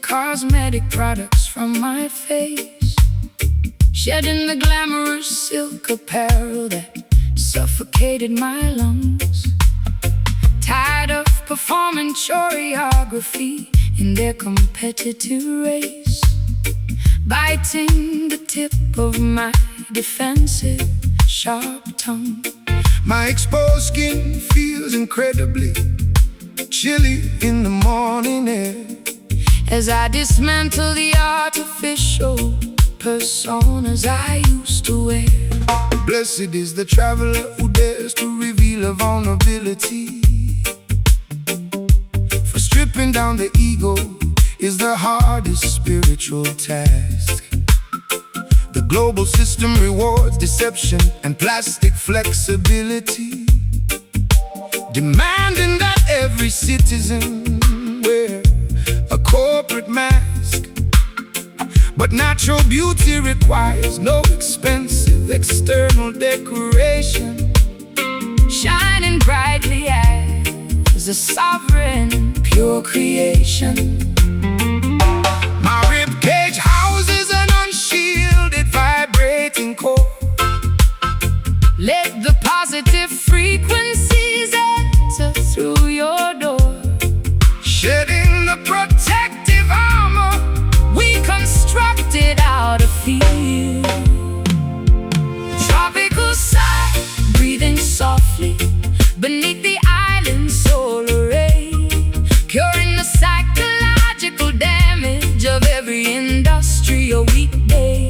cosmetic products from my face, shedding the glamorous silk apparel that suffocated my lungs. Tired of performing choreography in their competitive race, biting the tip of my defensive sharp tongue. My exposed skin feels incredibly chilly in the morning air as I dismantle the artificial personas I used to wear. Blessed is the traveler who dares to reveal a vulnerability, for stripping down the ego is the hardest spiritual task. The global system rewards deception and plastic flexibility, demanding that every citizen wear a corporate mask. But natural beauty requires no expensive external decoration, shining brightly as a sovereign, pure creation. My ribcage houses an unshielded, vibrating core. Let the positive frequencies enter through your door, shedding the protective armor we constructed out of fear. Tropical sigh, breathing softly beneath the island's solar ray, curing the psychological damage of every industrial weekday.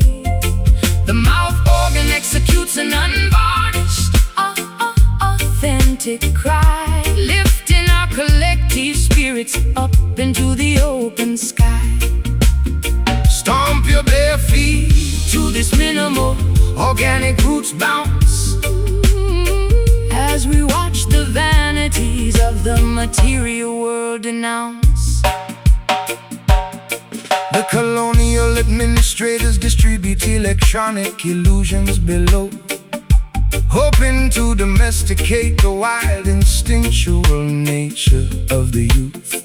The mouth organ executes an unvarnished, authentic cry, lifting our collective spirits up into the open sky. Stomp your bare feet to this minimal organic roots bounce, as we watch the vanities of the material world denounce. The colonial administrators distribute electronic illusions below, hoping to domesticate the wild instinctual nature of the youth.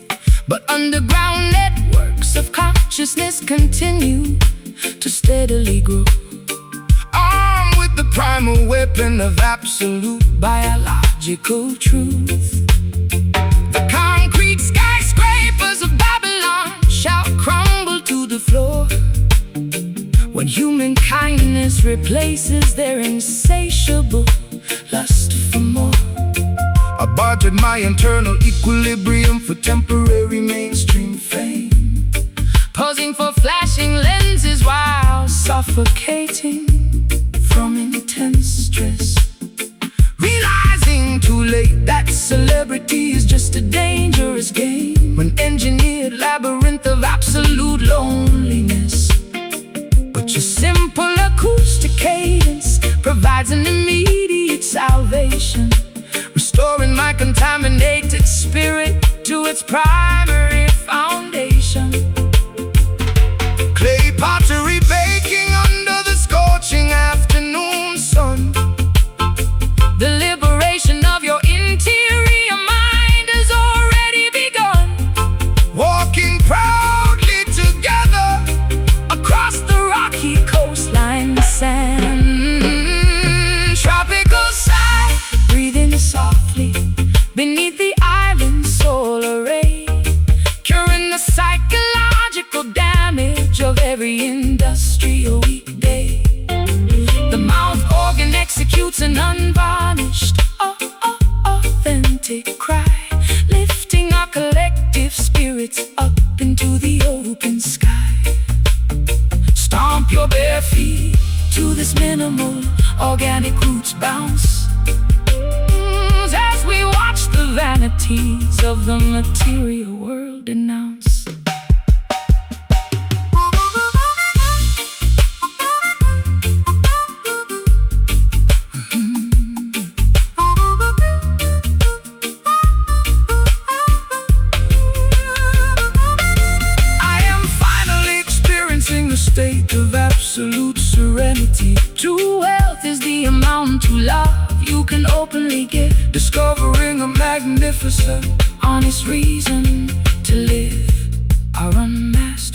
But underground networks of consciousness continue to steadily grow, armed with the primal weapon of absolute biological truth. The concrete skyscrapers of Babylon shall crumble to the floor when human kindness replaces their insatiable lust for more. I bartered my internal equilibrium for temporary mainstream fame, posing for flashing lenses while suffocating from intense stress, realizing too late that celebrity is just a dangerous game, an engineered labyrinth of absolute loneliness. but A simple acoustic cadence provides an immediate salvation, restoring my contaminated spirit to its primary foundation. clay pottery baking under the scorching afternoon sun. The liberation of your interior mind has already begun, Walking proudly together across the rocky coastline sand. Tropical sigh, breathing softly beneath the island's solar ray, curing the psychological damage of every industrial weekday. The mouth organ executes an unvarnished, authentic cry, lifting our collective spirits up into the open sky. Stomp your bare feet to this minimal organic roots bounce, as we watch the vanities of the material world denounce. State of absolute serenity. True wealth is the amount to love you can openly give, Discovering a magnificent honest reason to live our unmasked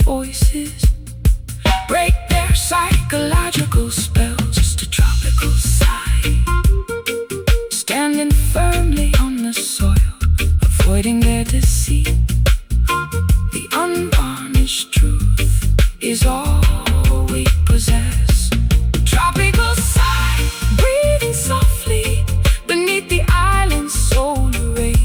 unvarnished truth is all we possess. Tropical sigh, breathing softly beneath the island's solar ray,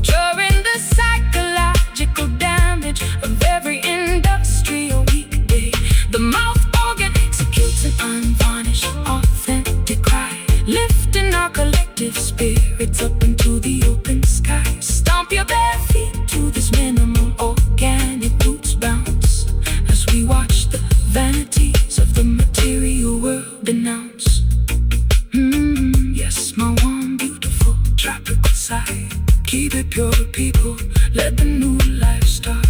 during the psychological damage of every industrial weekday. The mouth organ executes an unvarnished, authentic cry, lifting our collective spirits up into the open sky. Stomp your bare feet to this minimal organic roots bounce, as we watch the vanities of the material world denounce. Yes, my warm, beautiful tropical side. Keep it pure, people, let the new life start.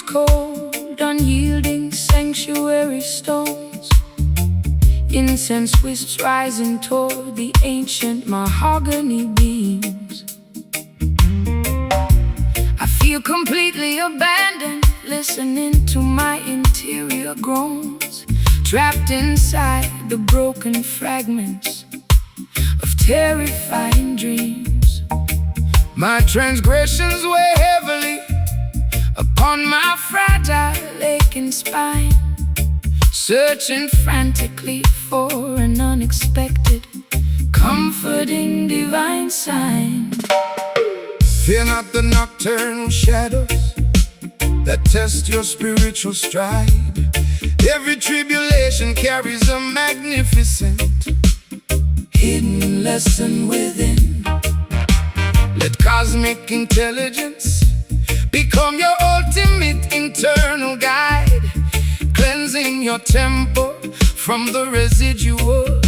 Cold, unyielding sanctuary stones, incense wisps rising toward the ancient mahogany beams. I feel completely abandoned, listening to my interior groans, trapped inside the broken fragments of terrifying dreams. My transgressions weigh heavily upon my fragile aching spine, searching frantically for an unexpected, comforting divine sign. Fear not the nocturnal shadows that test your spiritual stride. Every tribulation carries a magnificent, hidden lesson within. Let cosmic intelligence become your ultimate internal guide, cleansing your temple from the residual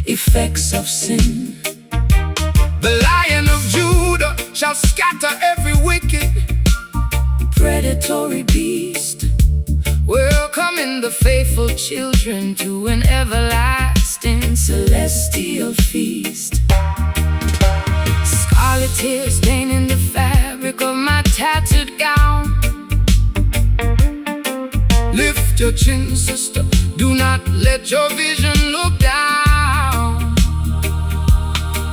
effects of sin. The Lion of Judah shall scatter every wicked, predatory beast, welcoming the faithful children to an everlasting celestial feast. Scarlet tears staining the fabric of my tattered gown. Lift your chin, sister, do not let your vision look down.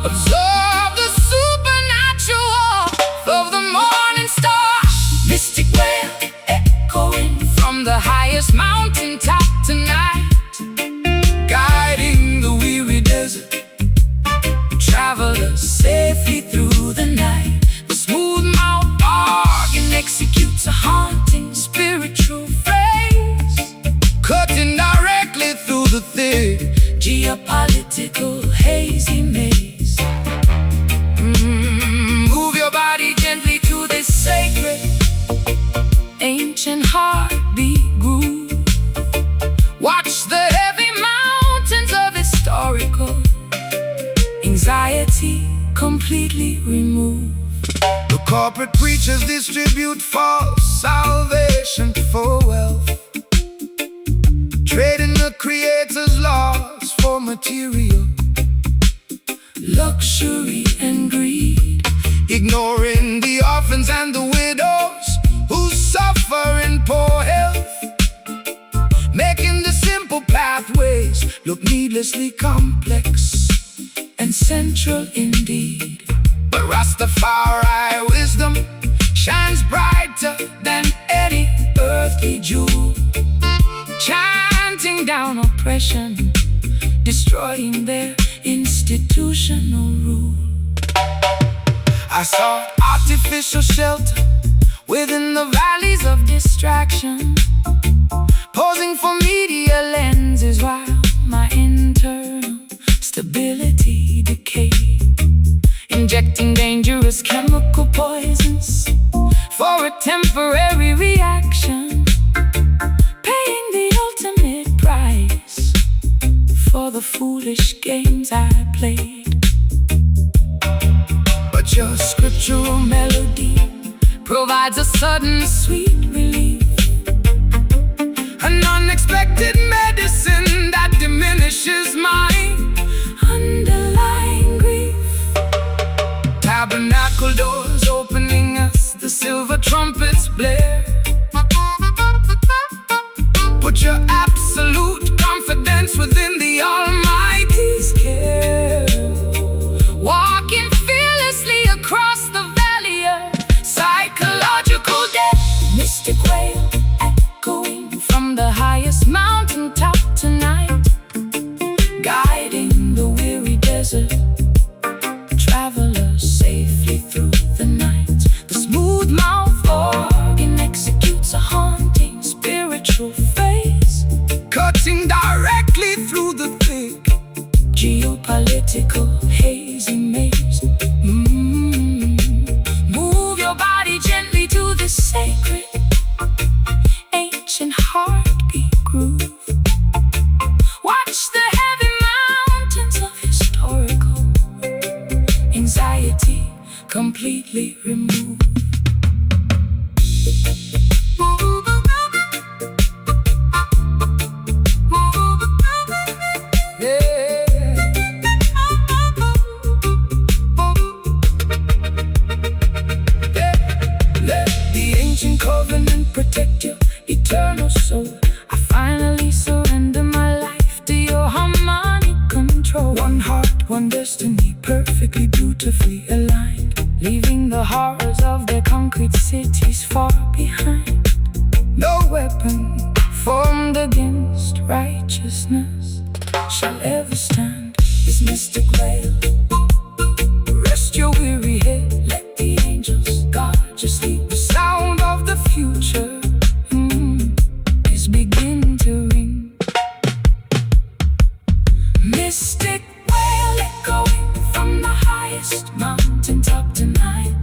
Absorb the supernatural of the morning star, mystic wail echoing from the highest mountain top tonight, guiding the weary desert travelers safely through the night. The smooth mouth organ executes a haunting spiritual phrase, cutting directly through the thick geopolitical hazy maze. Move your body gently to this sacred, ancient heartbeat groove. Watch the heavy mountains of historical anxiety completely removed. The corporate preachers distribute false salvation for wealth, trading the Creator's laws for material luxury and greed, ignoring the orphans and the widows who suffer in poor health, making the simple pathways look needlessly complex and central indeed. But Rastafari wisdom shines brighter than any earthly jewel, chanting down oppression, destroying their institutional rule. I sought artificial shelter within the valleys of distraction, posing for media lenses while my internal stability decayed, injecting dangerous chemical poisons for a temporary reaction, paying the ultimate price for the foolish games I played. But your scriptural melody provides a sudden sweet relief, an unexpected medicine that diminishes my underlying grief. Tabernacle doors opening as the silver trumpets blare. Put your absolute confidence within the Almighty's care, walking fearlessly across the valley of psychological death. Mystic wail echoing from the highest mountaintop tonight, guiding the weary desert travelers safely through the night. The smooth mouth organ executes a haunting spiritual phase, cutting directly through the thick geopolitical hazy maze. Move your body gently to the sacred ancient heartbeat groove. Watch the heavy mountains of historical anxiety completely removed. Covenant protect your eternal soul. I finally surrender my life to your harmonic control. One heart, one destiny, perfectly, beautifully aligned, leaving the horrors of their concrete cities far behind. No weapon formed against righteousness shall ever stand. This mystic wail, rest your weary head, let the angels guard your sleep. The sound of the future is beginning to ring. Mystic wail echoing from the highest mountaintop tonight,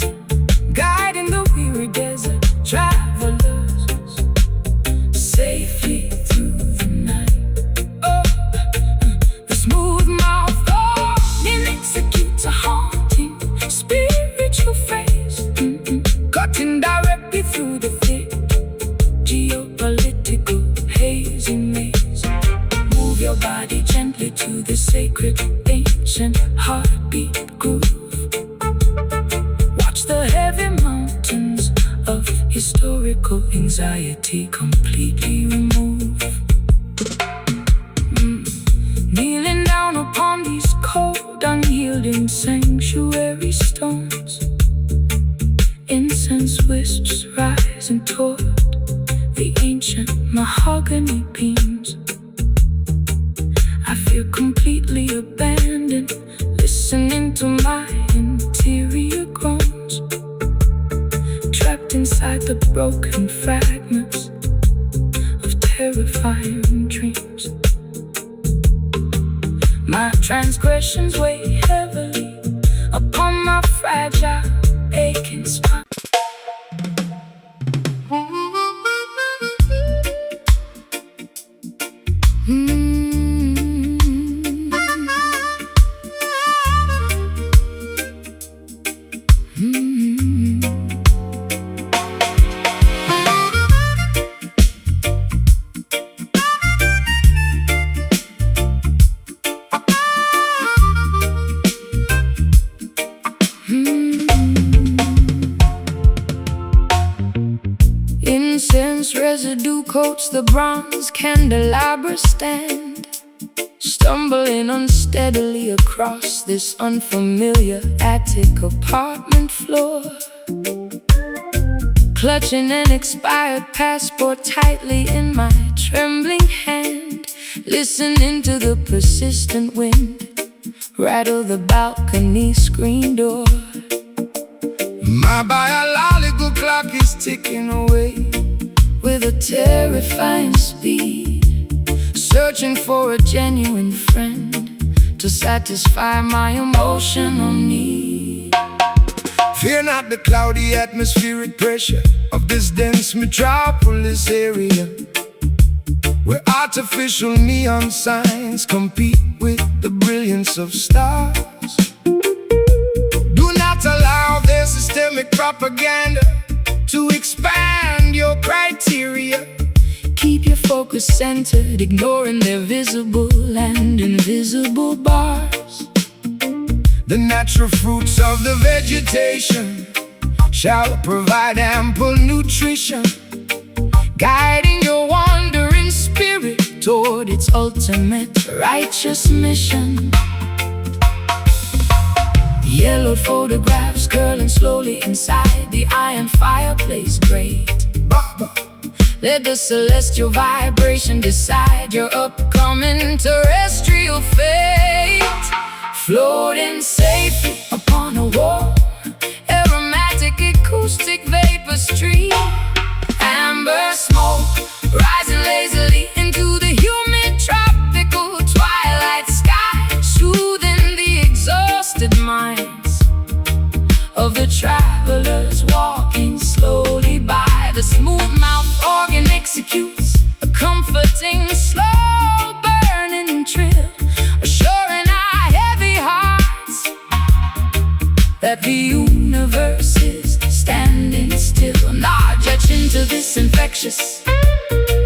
guiding the weary desert travelers safely through the night. Oh, the smooth mouth organ executes a haunting spiritual phrase, cutting directly through the thick geopolitical hazy maze. Move your body gently to the sacred ancient heartbeat groove. Watch the heavy mountains of historical anxiety completely remove. Kneeling down upon these cold, unyielding sanctuary stones, incense wisps rising toward the ancient mahogany beams. I feel completely abandoned, listening to my interior groans, trapped inside the broken fragments of terrifying dreams. My transgressions weigh heavily upon my fragile, aching spine. Incense residue coats the bronze candelabra stand, stumbling unsteadily across this unfamiliar attic apartment floor, clutching an expired passport tightly in my trembling hand, listening to the persistent wind rattle the balcony screen door. My biological clock is ticking away with a terrifying speed, searching for a genuine friend to satisfy my emotional need. Fear not the cloudy atmospheric pressure of this dense metropolis area, where artificial neon signs compete with the brilliance of stars. Do not allow their systemic propaganda to expand your criteria. Keep your focus centered, ignoring their visible and invisible bars. The natural fruits of the vegetation shall provide ample nutrition, guiding your wandering spirit toward its ultimate righteous mission. Yellowed photographs curling slowly inside the iron fireplace grate. Let the celestial vibration decide your upcoming terrestrial fate. Floating safely upon a warm, aromatic acoustic vapor stream. Amber smoke rising lazily into the humid tropical twilight sky, soothing the exhausted minds of the travelers walking slowly by. The smooth mouth organ executes a comforting, slow burning trill, assuring our heavy hearts that the universe is standing still. Not judge into this infectious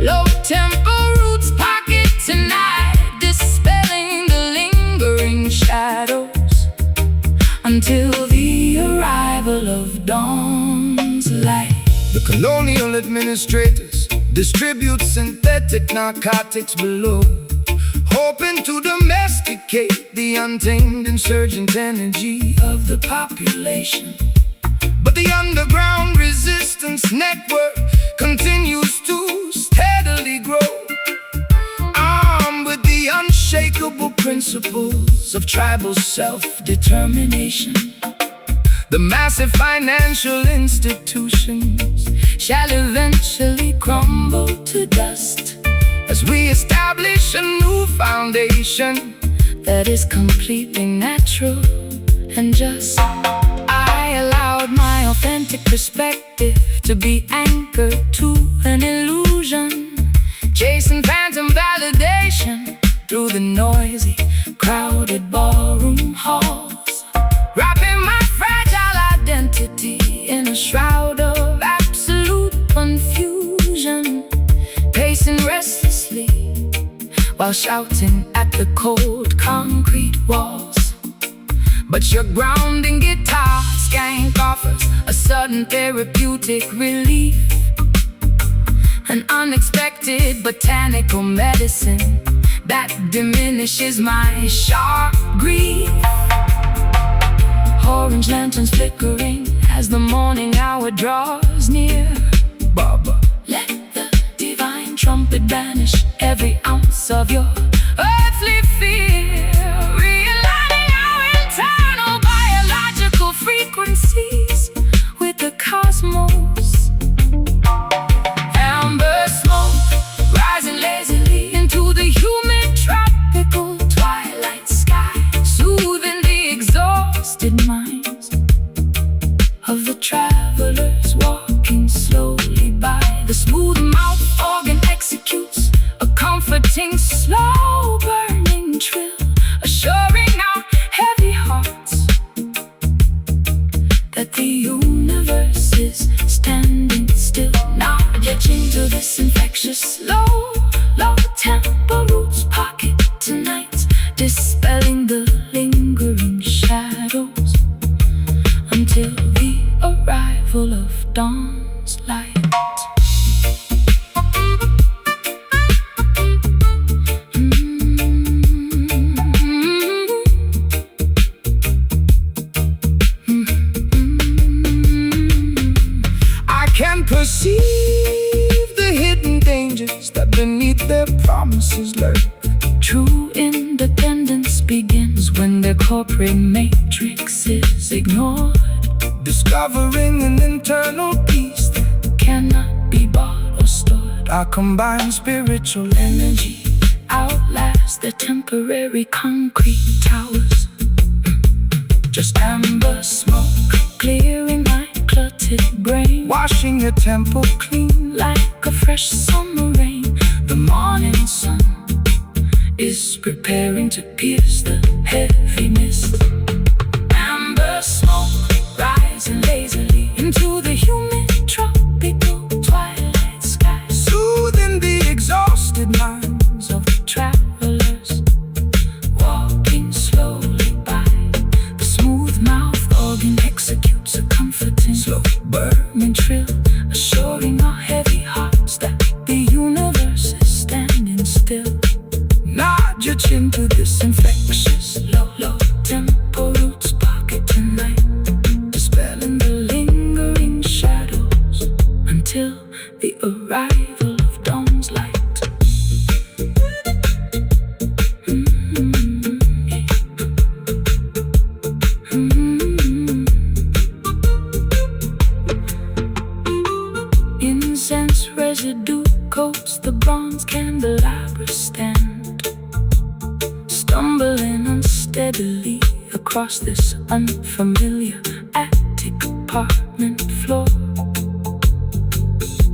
low-tempo roots pocket tonight, dispelling the lingering shadows until the arrival of dawn's light. The colonial administrators distribute synthetic narcotics below, hoping to domesticate the untamed insurgent energy of the population. But the underground resistance network continues to steadily grow, armed with the unshakable principles of tribal self-determination. The massive financial institutions shall eventually crumble to dust as we establish a new foundation that is completely natural and just. I allowed my authentic perspective to be anchored to an illusion, chasing phantom validation through the noisy, crowded ballroom halls, wrapping my fragile identity in a shroud of absolute confusion, pacing restlessly while shouting at the cold concrete walls. But your grounding guitar skank offers a sudden therapeutic relief, an unexpected botanical medicine that diminishes my sharp grief. Orange lanterns flickering as the morning hour draws near. Baba, let the divine trumpet banish every ounce of your earthly fear, realigning our internal biological frequencies with the cosmos. Amber smoke rising lazily into the humid tropical twilight sky, soothing the exhausted minds of the travelers walking slowly by. The smooth mouth organ executes a comforting, slow burning trill, assuring our heavy hearts that the universe is standing still. Not judging to this infectious, low tempo roots pocket tonight, dispelling the lingering shadows until the arrival of dawn's light. I can perceive the hidden dangers that beneath their promises lurk. True independence begins when the corporate matrix is ignored. discovering an internal peace that cannot be bought or stored. Our combined spiritual energy outlasts the temporary concrete towers. Just amber smoke, clearing my cluttered brain, washing your temple clean like a fresh summer rain. The morning sun is preparing to pierce the heavy mist. Amber smoke rising lazily into the humid tropical twilight sky, soothing the exhausted minds of travelers walking slowly by. The smooth-mouthed organ executes a comforting, slow burning trill, assuring our heavy hearts that the universe is standing still. Nod your chin to this infectious low tempo roots pocket tonight, dispelling the lingering shadows until the arrival of dawn's light. Incense residue coats the bronze candelabra stand, stumbling unsteadily across this unfamiliar attic apartment floor,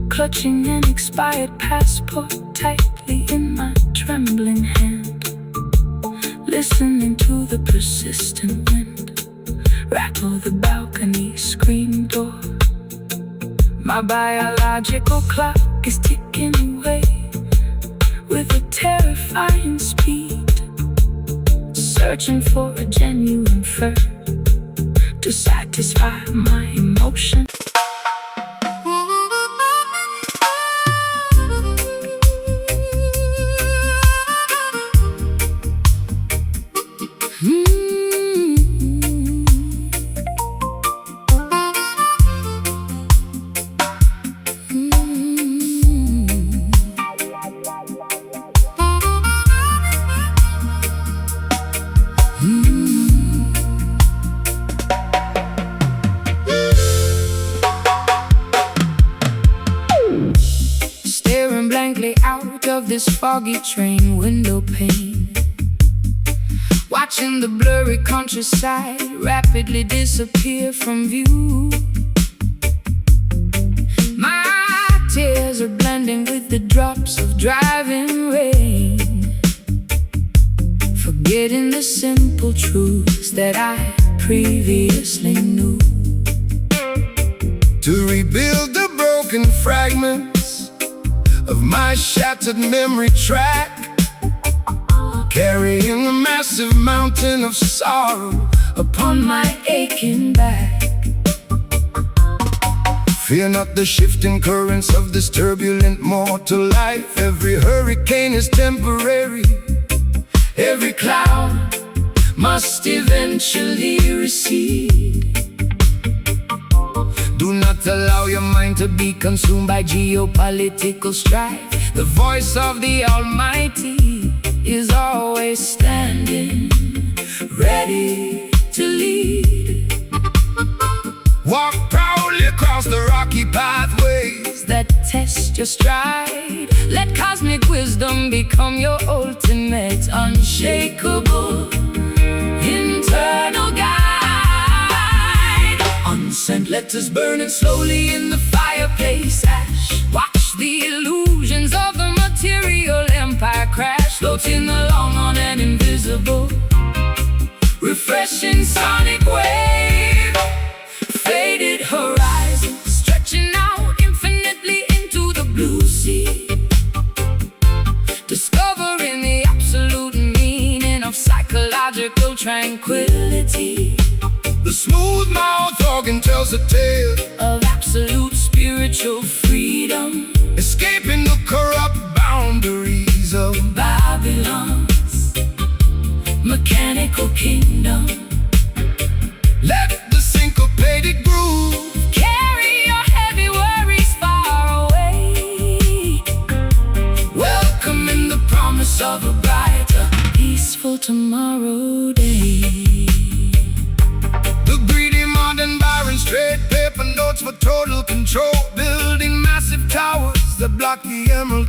clutching an expired passport tightly in my trembling hand, listening to the persistent wind rattle the balcony screen door. My biological clock is ticking away with a terrifying speed, searching for a genuine fur to satisfy my emotion. Staring blankly out of this foggy train window pane, watching the blurry countryside rapidly disappear from view. My tears are blending with the drops of driving rain, forgetting the simple truths that I previously knew. To rebuild the broken fragments of my shattered memory track, carrying a massive mountain of sorrow upon my aching back. Fear not the shifting currents of this turbulent mortal life. Every hurricane is temporary, every cloud must eventually recede. Do not allow your mind to be consumed by geopolitical strife. The voice of the Almighty is always standing, ready to lead. Walk proudly across the rocky pathways that test your stride. Let cosmic wisdom become your ultimate, unshakable, internal guide. Unsent letters burning slowly in the fireplace ash. Watch the illusions of the material empire crash, floating along on an invisible, refreshing sonic wave. Faded horizon stretching out infinitely into the blue sea, discovering the absolute meaning of psychological tranquility. The smooth-mouthed organ tells a tale of absolute spiritual freedom, escaping the corrupt boundaries of Babylon's mechanical kingdom. Let the syncopated groove carry your heavy worries far away, welcoming the promise of a brighter, peaceful tomorrow day. The greedy modern Byron stray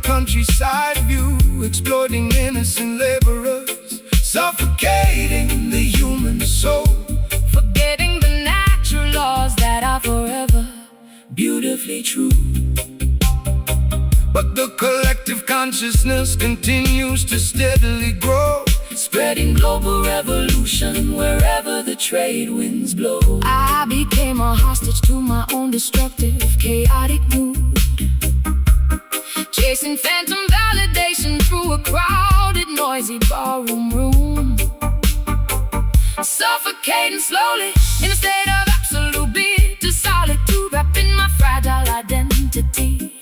countryside view, exploiting innocent laborers, suffocating the human soul, forgetting the natural laws that are forever beautifully true. But the collective consciousness continues to steadily grow, spreading global revolution wherever the trade winds blow. I became a hostage to my own destructive, chaotic mood, chasing phantom validation through a crowded, noisy ballroom room, suffocating slowly in a state of absolute bitter solitude, wrapping my fragile identity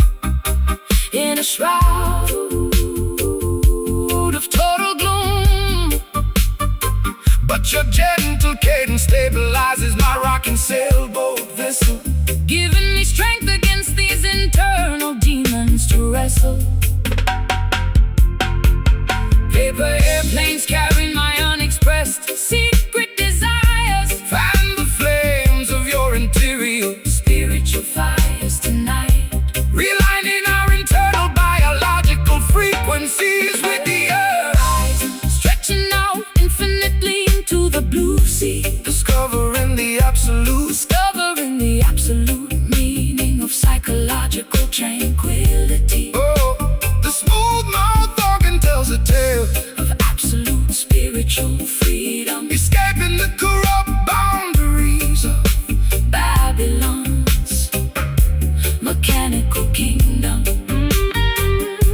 in a shroud of total gloom. But your gentle cadence stabilizes my rocking sailboat vessel, giving me strength against these internal demons to wrestle. Paper airplanes carrying my unexpressed secret desires, fan the flames of your interior spiritual fires tonight, realigning our internal biological frequencies with the earth, stretching out infinitely into the blue sea, discovering the absolute meaning of psychological tranquility. Oh, the smooth mouth organ tells a tale of absolute spiritual freedom, escaping the corrupt boundaries of Babylon's mechanical kingdom.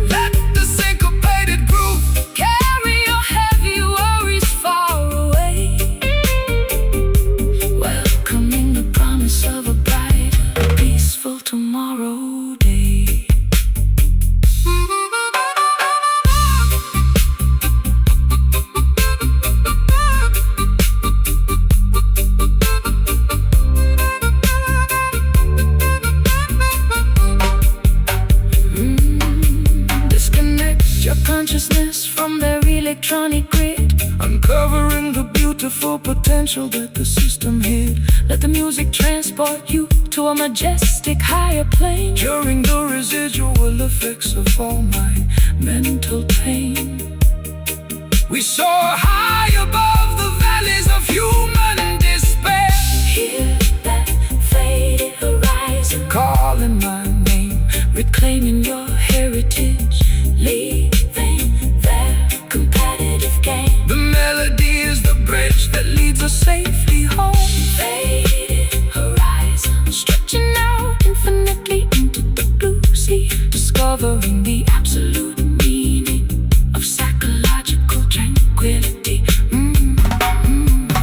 Let the syncopated groove carry your heavy worries far away, welcoming the promise of a brighter, peaceful tomorrow day. Your consciousness from their electronic grid, uncovering the beautiful potential that the system hid. let the music transport you to a majestic higher plane, Curing the residual effects of all my mental pain. We soar high above the valleys of human despair, Hear that faded horizon calling my name, reclaiming your heritage, leaving their competitive game. the melody is the bridge that leads us safely home. Faded horizon, stretching out infinitely into the blue sea, discovering the absolute meaning of psychological tranquility.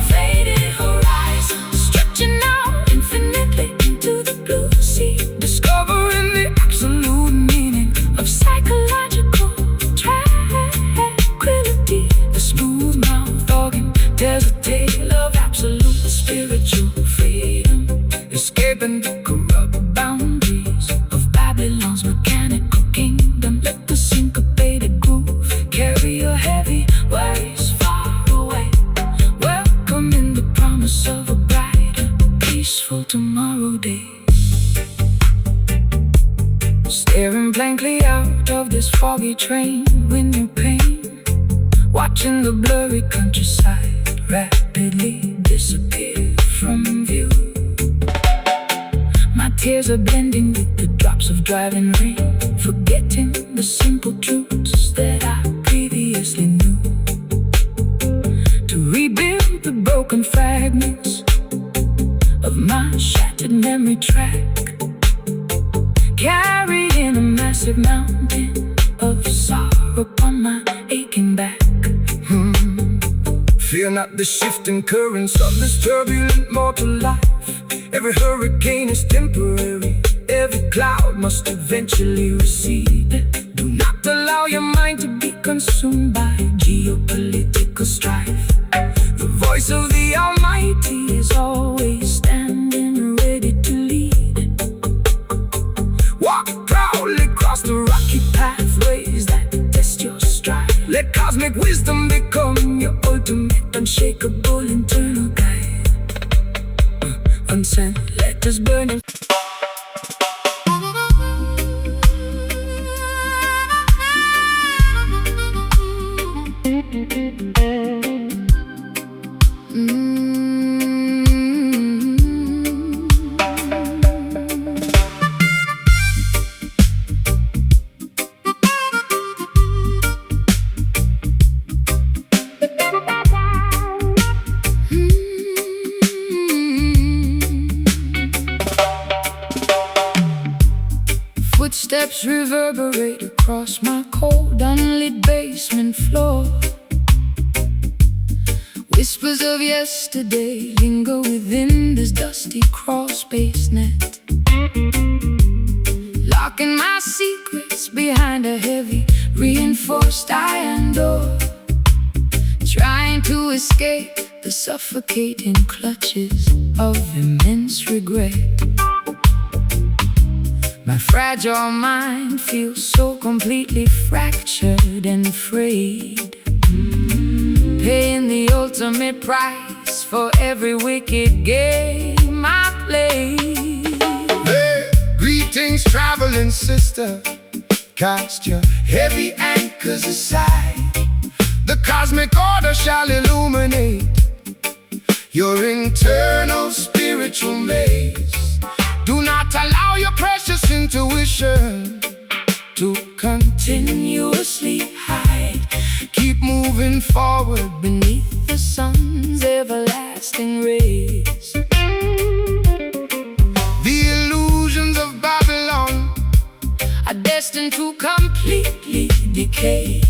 Faded horizon, stretching out infinitely into the blue sea, Discovering the absolute meaning of psychological tranquility. The smooth mouth organ tells a tale of absolute spiritual freedom, escaping the corrupt boundaries of Babylon's mechanical kingdom. Let the syncopated groove carry your heavy worries far away, welcoming the promise of a brighter, peaceful tomorrow day. Staring blankly out of this foggy train with no pain, watching the blurry countryside rapidly disappear from view. My tears are blending with the drops of driving rain, forgetting the simple truths that I previously knew. To rebuild the broken fragments of my shattered memory track, carrying a massive mountain of sorrow upon my aching back. Fear not the shifting currents of this turbulent mortal life. Every hurricane is temporary, every cloud must eventually recede. Do not allow your mind to be consumed by geopolitical strife. The voice of the Almighty is always standing ready to lead. Walk proudly across the rocky pathways that test your stride. Let cosmic wisdom become your ultimate, unshakable internal guide. Unsent letters burning. Footsteps reverberate across my cold, unlit basement floor. Whispers of yesterday linger within this dusty crawl space net, locking my secrets behind a heavy, reinforced iron door, trying to escape the suffocating clutches of immense regret. My fragile mind feels so completely fractured and frayed, paying the ultimate price for every wicked game I played. Hey, greetings, traveling sister. Cast your heavy anchors aside. The cosmic order shall illuminate your internal spiritual maze. Do not allow your precious intuition to continuously hide. Keep moving forward beneath the sun's everlasting rays. The illusions of Babylon are destined to completely decay,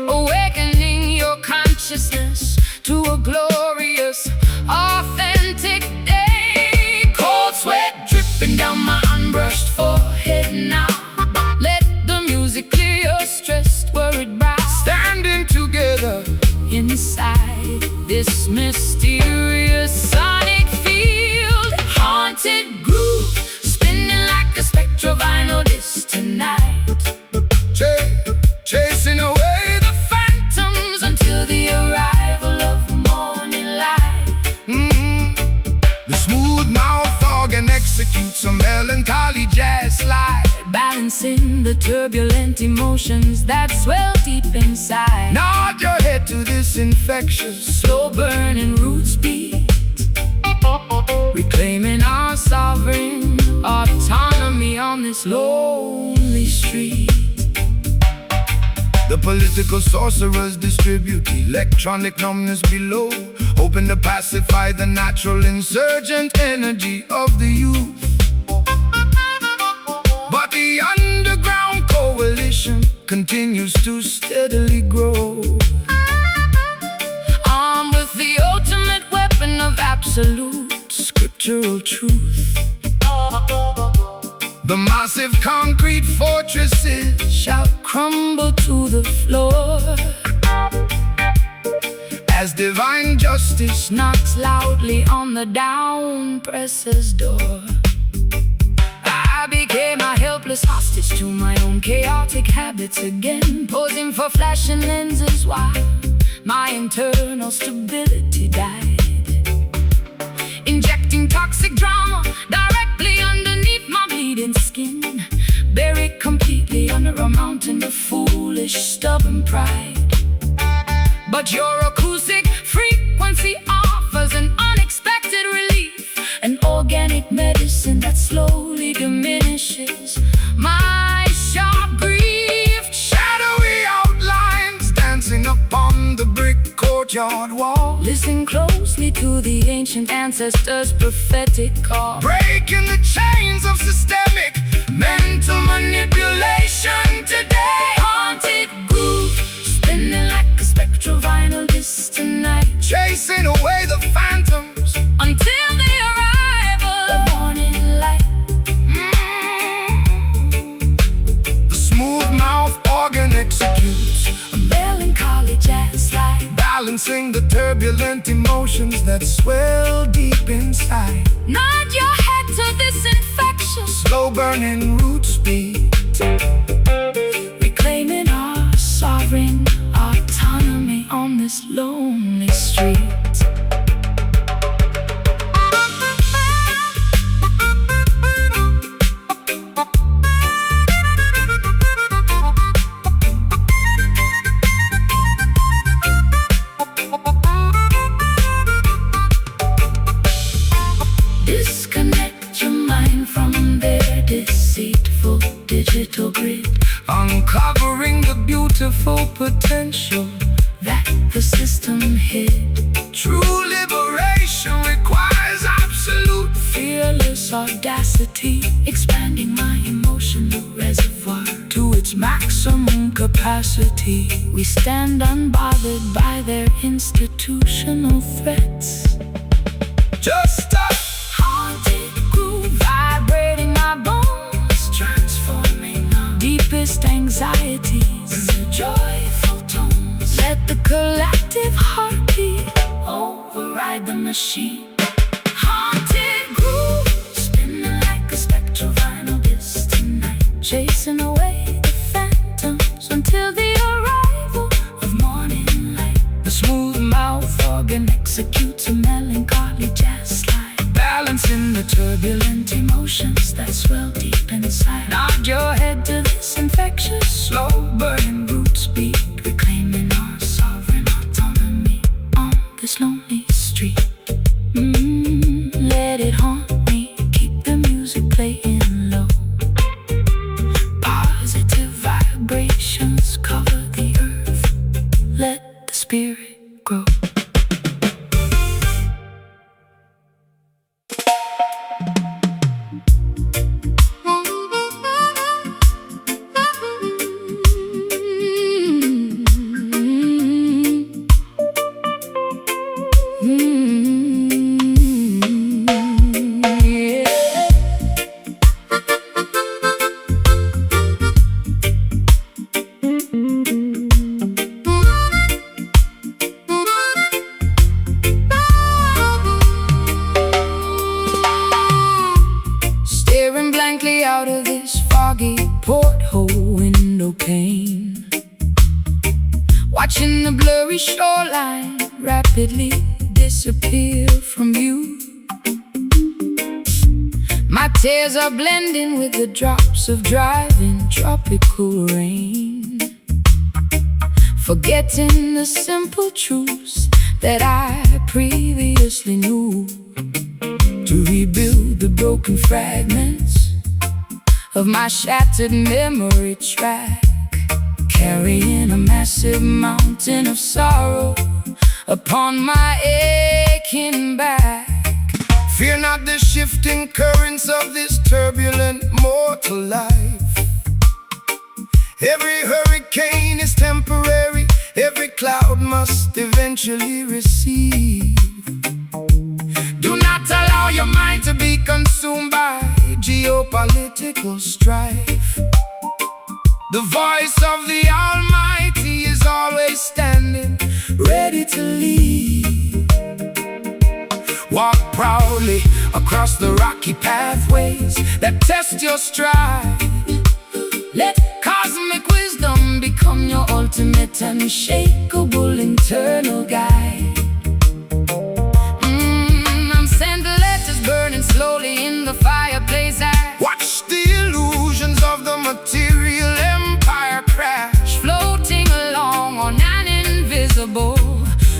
awakening your consciousness to a glorious, authentic day. Cold sweat dripping down my unbrushed forehead now. Let the music clear your stressed, worried brow. standing together Inside this mysterious sonic field, haunted groove, spinning like a spectral vinyl disc tonight, chasing away the phantoms until the arrival of morning light. The smooth mouth organ executes a melancholy jazz slide, Balancing the turbulent emotions that swell deep inside. nod your head to this infectious Slow burning roots beat, reclaiming our sovereign autonomy on this lonely street. The political sorcerers distribute electronic numbness below, hoping to pacify the natural insurgent energy of the youth. But the underground coalition continues to steadily grow, Armed with the ultimate weapon of absolute scriptural truth. the massive concrete fortresses Shall crumble to the floor as divine justice knocks loudly on the down presses door. I became a helpless hostage to my own chaotic habits again, posing for flashing lenses while my internal stability died, injecting toxic drama directly underneath my bleeding skin, buried completely under a mountain of foolish, stubborn pride. But your acoustic frequency offers an unexpected relief, an organic medicine that slowly diminishes my sharp grief. shadowy outlines dancing upon the brick courtyard wall, Listen closely to the ancient ancestors' prophetic call, breaking the chains of systemic mental manipulation today. haunted groove, spinning like a spectral vinyl disc tonight, Chasing away the phantoms until the arrival of morning light. The smooth mouth organ executes, A melancholy jazz slide, balancing the turbulent emotions that swell deep inside. nod your head to this infectious, Slow burning roots beat, reclaiming our sovereign autonomy on this lonely street. deceitful digital grid, uncovering the beautiful potential that the system hid. True liberation requires absolute fearless audacity, expanding my emotional reservoir to its maximum capacity. We stand unbothered by their institutional threats. Just a haunted groove vibrating my bones, transforming our deepest anxieties into joyful tones. Let the collective heartbeat override the machine. Haunted groove, spinning like a spectral vinyl disc tonight, chasing away the phantoms until the arrival of morning light. The smooth mouth organ executes a melancholy jazz slide, balancing the turbulent emotions that swell deep inside. Nod your head to this infectious, slow burning roots beat, reclaiming our sovereign autonomy on this lonely street. Let it haunt me, keep the music playing low. Positive vibrations cover the earth, let the spirit grow. Staring blankly out of this foggy porthole window pane, watching the blurry shoreline rapidly disappear from view. My tears are blending with the drops of driving tropical rain, forgetting the simple truths that I previously knew. To rebuild the broken fragments of my shattered memory track, carrying a massive mountain of sorrow upon my aching back. Fear not the shifting currents of this turbulent mortal life. Every hurricane is temporary, every cloud must eventually recede. Do not allow your mind to be consumed by geopolitical strife. The voice of the Almighty is always standing, ready to lead. Walk proudly across the rocky pathways that test your stride. Let cosmic wisdom become your ultimate unshakable internal guide. Send the letters burning slowly in the fireplace. Watch the illusions of the material empire crash, floating along on an invisible,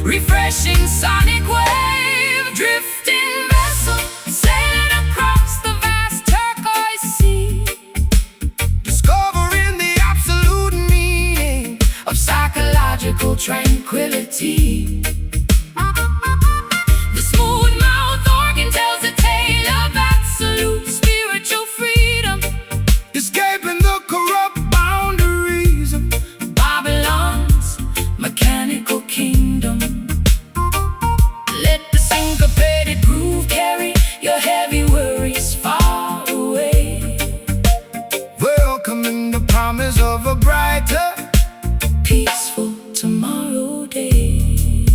refreshing sonic wave. Drifting vessel, sailing across the vast turquoise sea, discovering the absolute meaning of psychological tranquility. The smooth mouth organ tells a tale of absolute spiritual freedom, escaping the corrupt boundaries of Babylon's mechanical kingdom. Let the syncopated groove carry your heavy worries far away, welcoming the promise of a brighter, peaceful tomorrow day.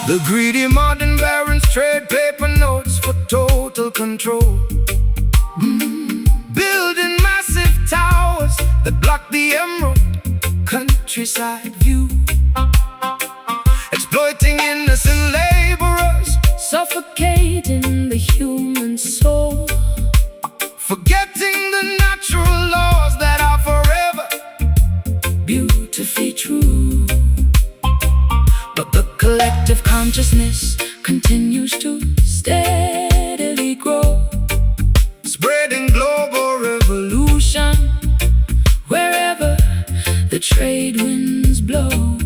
The greedy modern barons trade paper notes for total control, building massive towers that block the emerald countryside view, exploiting innocent laborers, suffocating the human soul, forgetting the natural laws that are forever beautifully true. But the collective consciousness continues to steadily grow, trade winds blow.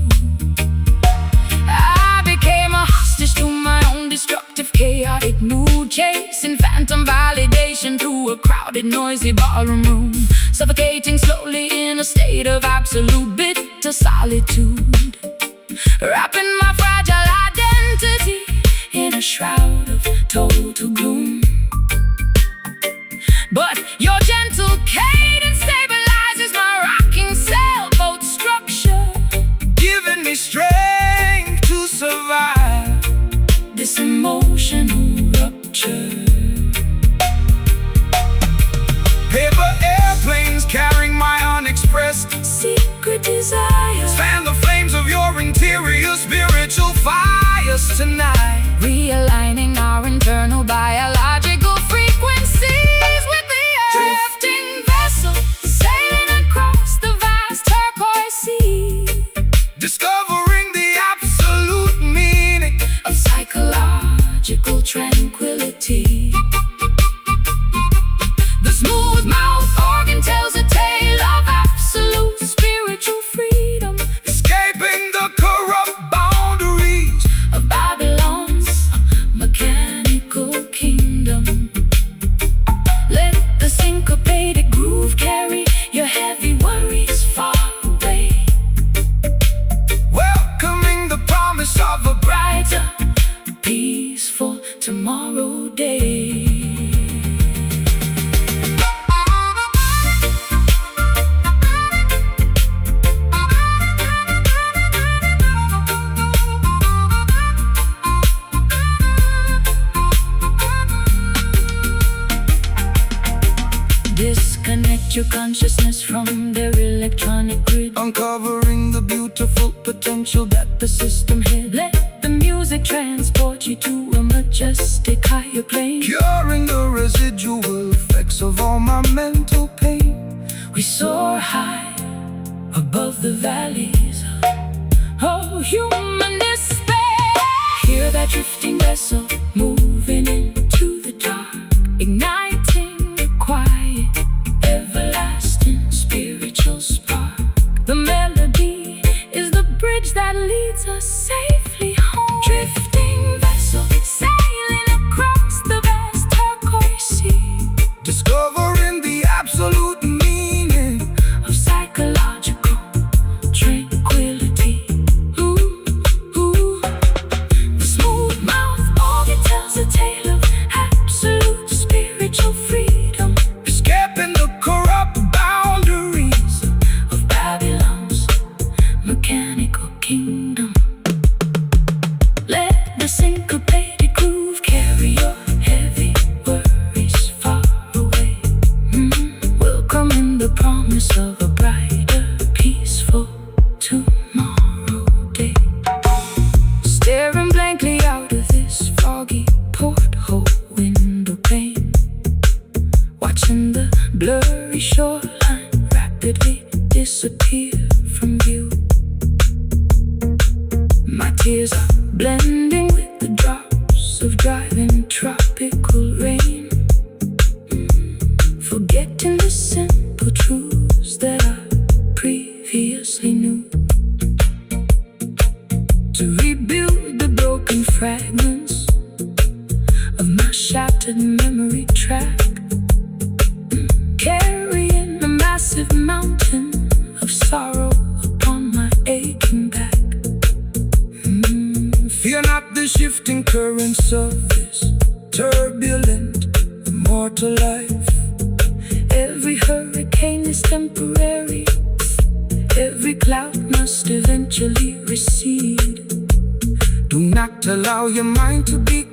I became a hostage to my own destructive, chaotic mood, chasing phantom validation through a crowded, noisy ballroom room, suffocating slowly in a state of absolute bitter solitude, wrapping my fragile identity in a shroud of total gloom. But your gentle cadence stabilizes my rocking sailboat structure, giving me strength to survive this emotional rupture. Paper airplanes carrying my unexpressed secret desires, fan the flames of your interior spiritual fires tonight, realigning our internal biological frequencies with the earth. Drifting vessel sailing across the vast turquoise sea, discovering the absolute meaning of psychological tranquility. The smooth mouth organ tells a tale of absolute spiritual freedom, escaping the corrupt boundaries of Babylon's mechanical kingdom. Let the syncopated groove carry your heavy worries far away, welcoming the promise of a brighter, peaceful tomorrow day. Disconnect your consciousness from their electronic grid, uncovering the beautiful potential that the system hid. let the music transport you to a majestic higher plane, curing the residual effects of all my mental pain. we soar high above the valleys of human despair. Hear that drifting vessel moving into the dark, igniting the quiet, everlasting spiritual spark. The melody is the bridge that leads us safely home. Drifting vessel sailing across the vast turquoise sea, Discovering the absolute meaning of psychological tranquility. Ooh, ooh. The smooth mouth organ tells a tale of absolute spiritual freedom, escaping the corrupt boundaries of Babylon's mechanical kingdom. Let the syncopated groove carry your heavy worries far away, welcoming the promise of a brighter, peaceful tomorrow day. Staring blankly out of this foggy porthole window pane, watching the blurry shoreline rapidly disappear from view. My tears are blending with the drops of driving tropical rain, forgetting the simple truths that I previously knew. To rebuild the broken fragments of my shattered memory track, carrying a massive mountain of sorrow upon my aching back. Fear not the shifting currents of this turbulent, immortal life. Every hurricane is temporary, every cloud must eventually recede. Do not allow your mind to be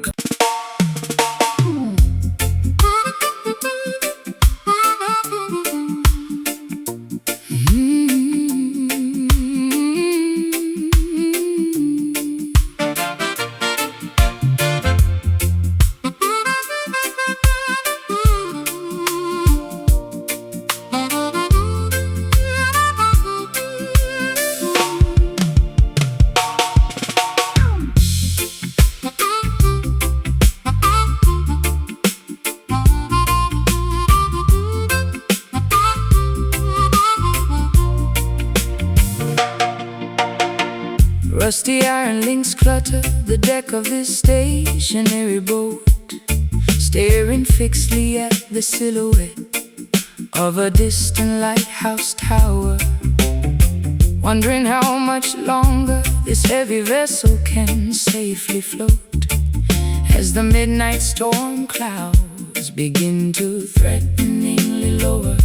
Rusty iron links clutter the deck of this stationary boat, staring fixedly at the silhouette of a distant lighthouse tower, wondering how much longer this heavy vessel can safely float as the midnight storm clouds begin to threateningly lower.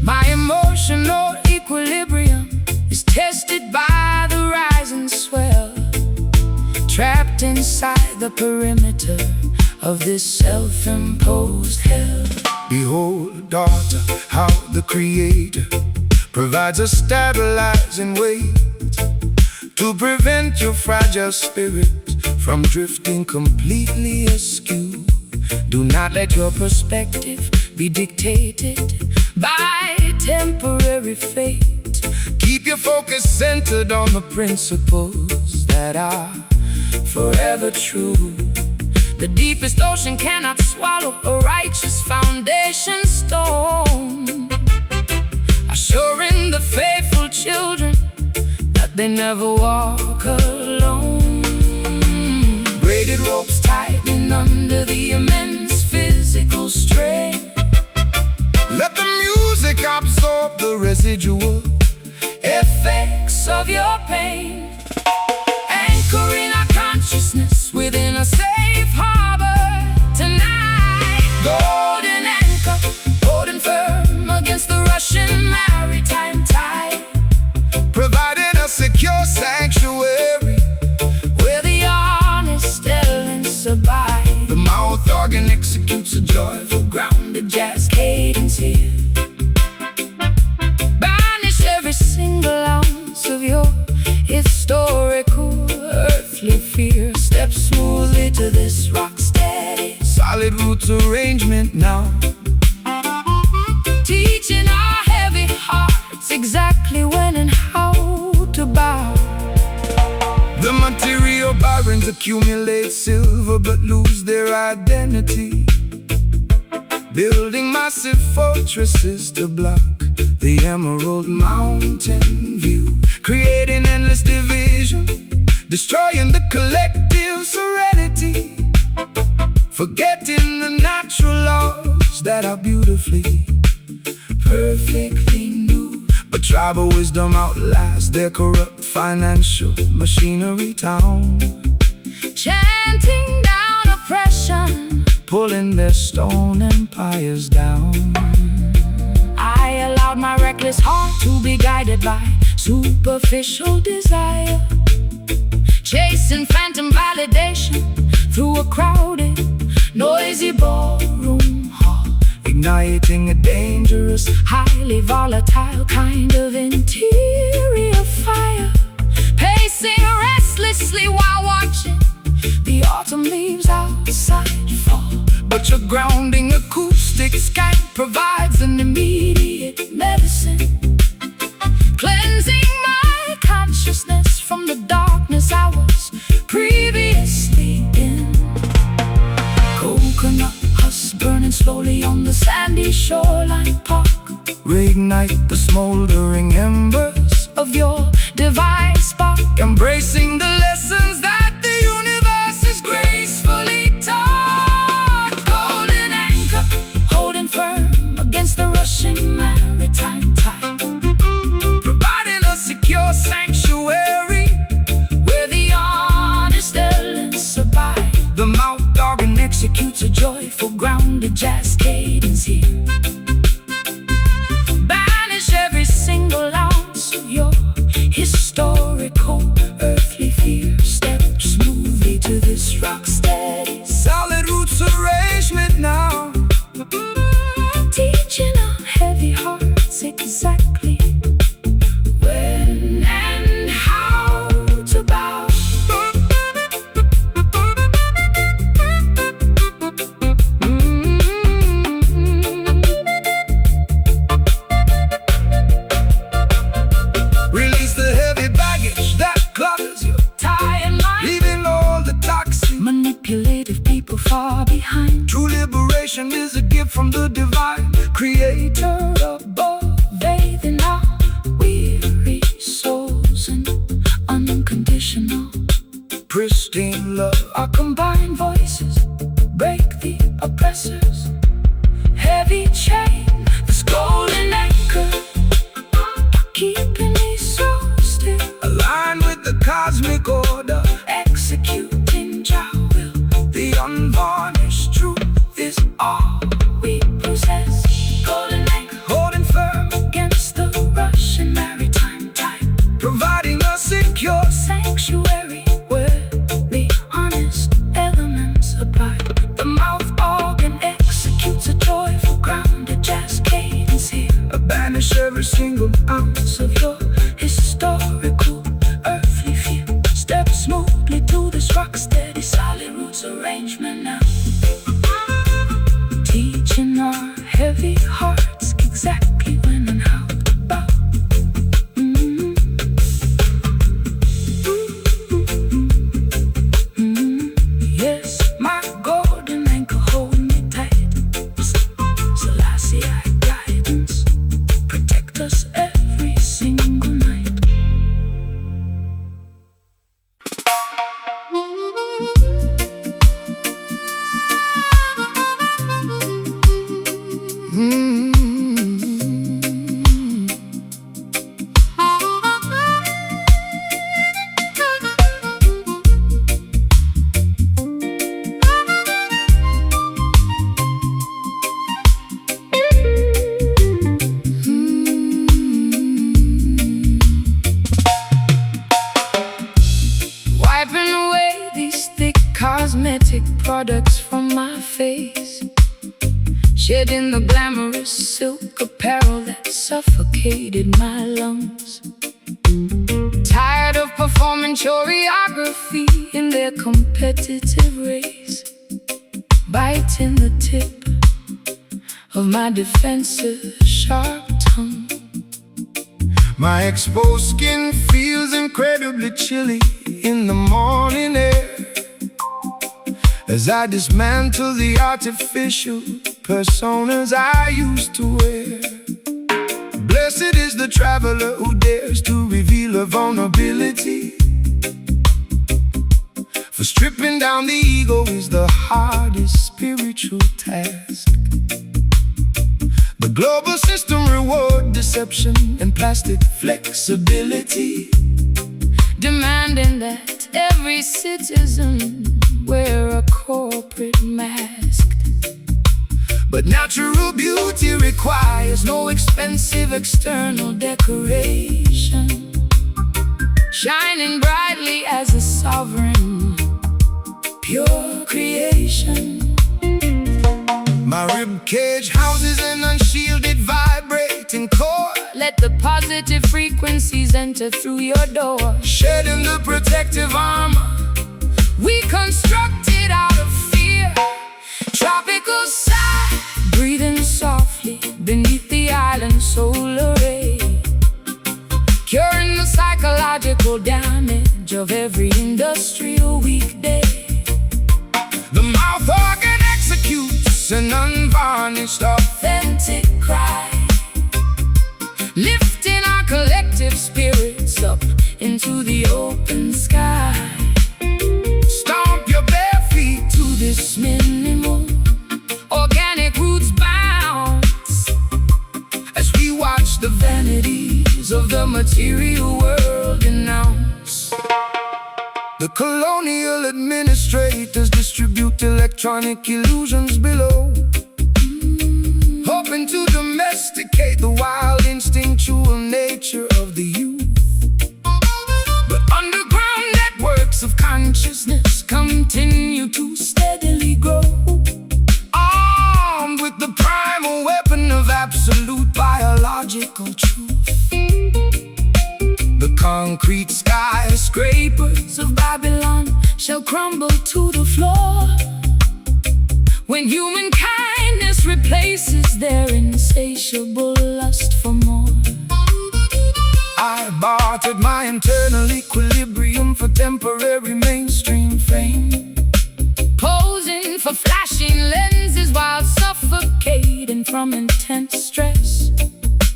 My emotional equilibrium is tested by the rising swell, trapped inside the perimeter of this self-imposed hell. Behold, daughter, how the Creator provides a stabilizing weight to prevent your fragile spirit from drifting completely askew. Do not let your perspective be dictated by temporary fate. Keep your focus centered on the principles that are forever true. The deepest ocean cannot swallow a righteous foundation stone, assuring the faithful children that they never walk alone. Braided ropes tightening under the immense physical strain. Let the music absorb the residual effects of your pain, anchoring our consciousness within a safe harbor tonight. Golden anchor, holding firm against the rushing maritime tide, providing a secure sanctuary where the honest elements abide. The mouth organ executes a joyful, grounded jazz cadence here. Banish every single ounce of your historical earthly fear. Step smoothly to this rock steady, solid roots arrangement now, teaching our heavy hearts exactly when and how to bow. The material barons accumulate silver but lose their identity, building massive fortresses to block the emerald mountain view, creating endless division, destroying the collective serenity, forgetting the natural laws that are beautifully, perfectly new. But tribal wisdom outlasts their corrupt financial machinery town, chanting down oppression, pulling their stone empires down. I allowed my reckless heart to be guided by superficial desire, chasing phantom validation through a crowded, noisy ballroom hall, igniting a dangerous, highly volatile kind of interior fire, pacing restlessly while watching the autumn leaves outside fall. But your grounding acoustic scan provides an immediate medicine, cleansing my consciousness from the darkness I was previously in. Coconut husks burning slowly on the sandy shoreline park, reignite the smoldering embers of your divine spark, embracing the lessons that the universe is gracefully taught. Golden anchor, holding firm against the rushing maritime tide, providing a secure sanctuary where the honest elements abide. The mouth organ executes a joyful, grounded jazz cadence here. Banish every single ounce of your historical earthly fear. Step smoothly to this rock steady, solid roots arrangement now, teaching our heavy hearts exactly when and how to bow. Release the heavy baggage that clutters your tie and line, leaving all the toxic, manipulative people far behind. True liberation is a gift from the divine Creator above, bathing our weary souls in unconditional Pristine love, our combined voices break the oppressors. Heavy chain, this golden anchor, keeping me so still. Aligned with the cosmic order, executing Jah will. The unvarnished truth is all we possess. Golden anchor, holding firm against the Russian maritime tide, providing a secure sanctuary where the honest elements abide. The mouth organ executes a joyful grounded jazz cadence here. Banish every single ounce of your historical earthly fear. Step smoothly to this rock steady solid roots arrangement now, teaching our heavy hearts exactly when and how to bow. Yes, my golden anchor, hold me tight. Selassie, guidance, protect us every single night. Wiping away these thick cosmetic products from my face, shedding the glamorous silk apparel that suffocated my lungs. Tired of performing choreography in their competitive race, biting the tip of my defensive sharp tongue. My exposed skin feels incredibly chilly in the morning air as I dismantle the artificial personas I used to wear. Blessed is the traveler who dares to reveal a vulnerability, for stripping down the ego is the hardest spiritual task. The global system reward deception and plastic flexibility, demanding that every citizen wear a corporate mask. but natural beauty requires no expensive external decoration, shining brightly as a sovereign, pure creation. My rib cage houses an unshielded vibrating core. Let the positive frequencies enter through your door, shedding the protective armor we constructed out of fear. Tropical sigh, breathing softly beneath the island's solar ray, curing the psychological damage of every industrial weekday. The mouth organ executes an unvarnished authentic cry, lifting our collective spirits up into the open sky. Stomp your bare feet To this minimal organic roots bounce as we watch the vanities of the material world announce. The colonial administrators distribute electronic illusions below, hoping to domesticate the wild instinctual nature of the youth. But underground networks of consciousness continue to steadily grow, armed with the primal weapon of absolute biological truth. The concrete skyscrapers of Babylon shall crumble to the floor when human kindness replaces their insatiable lust for more. I bartered my internal equilibrium for temporary mainstream fame, posing for flashing lenses while suffocating from intense stress,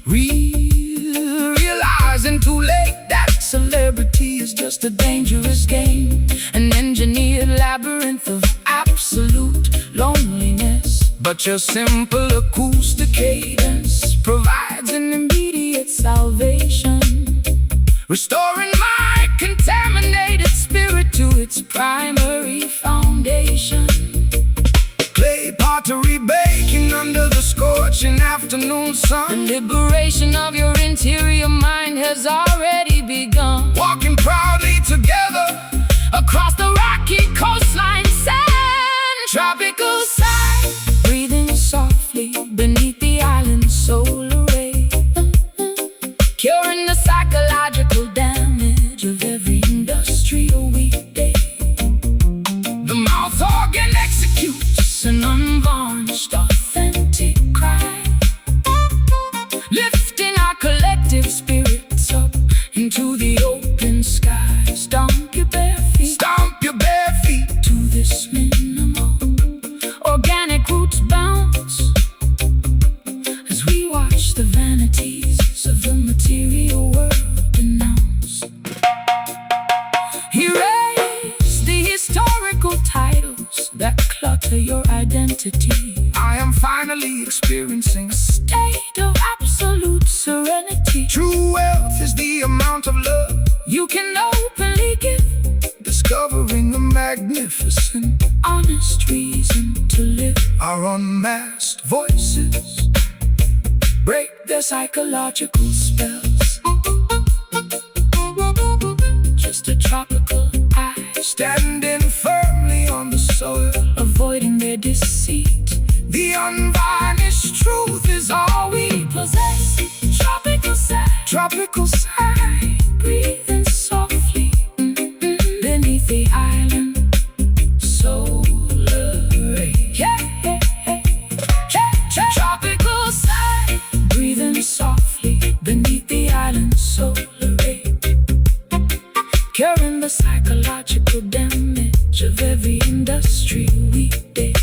realizing too late that celebrity is just a dangerous game, an engine but your simple acoustic cadence provides an immediate salvation, restoring my contaminated spirit to its primary foundation. Clay pottery baking under the scorching afternoon sun. The liberation of your interior mind has already begun. Walking proudly together across the rocky coastline sand. Tropical sigh, breathing softly beneath the island's solar ray, curing the psychological damage of every industrial weekday. The mouth organ executes an unvarnished, authentic cry, lifting our collective spirits up into the open sky. Stomp your bare feet to this minimal organic roots bounce, as we watch the vanities of the material world denounce. Erase the historical titles that clutter your identity. I am finally experiencing a state of absolute serenity. True wealth is the amount of love you can openly give, discovering the magnificent, honest reason to live. Our unmasked voices break their psychological spells. Just a tropical eye standing firmly on the soil, avoiding their deceit. The unvarnished truth is all we possess. Tropical sigh, breathing softly beneath the island solar ray. Tropical sigh, breathing softly beneath the island solar ray, curing the psychological damage of every industrial weekday.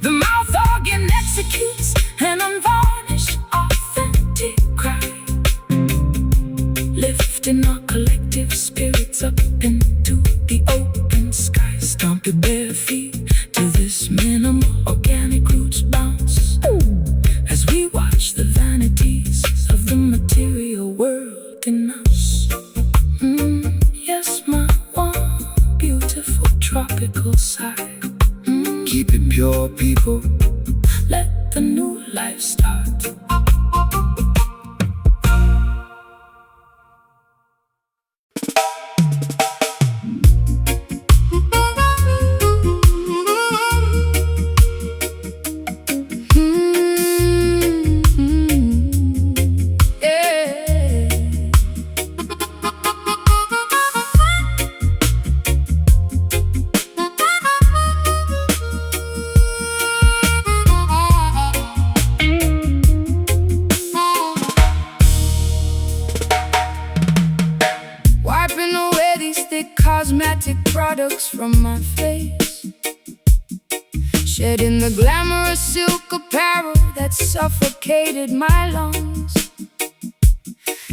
The mouth organ executes an unvarnished, authentic cry, lifting our collective spirits up into the open sky. Stomp your bare feet to this minimal organic roots bounce, as we watch the vanities of the material world in us. Yes, my one beautiful tropical side. Keep it pure, people. Let the new life start. Cosmetic products from my face, shedding the glamorous silk apparel that suffocated my lungs.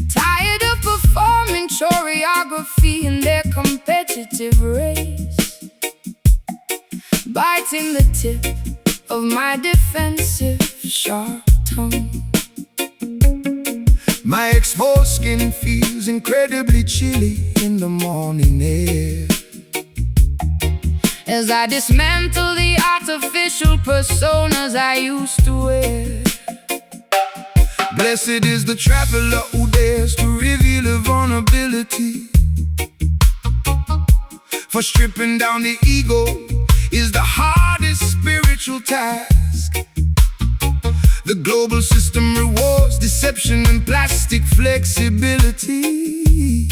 Tired of performing choreography in their competitive race, biting the tip of my defensive sharp tongue. My exposed skin feels incredibly chilly in the morning air, as I dismantle the artificial personas I used to wear. Blessed is the traveler who dares to reveal a vulnerability, for stripping down the ego is the hardest spiritual task. The global system rewards deception and plastic flexibility,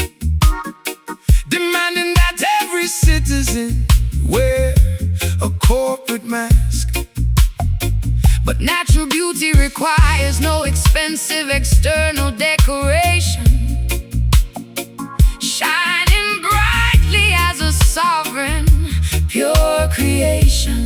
demanding that every citizen wear a corporate mask. But natural beauty requires no expensive external decoration, shining brightly as a sovereign, pure creation.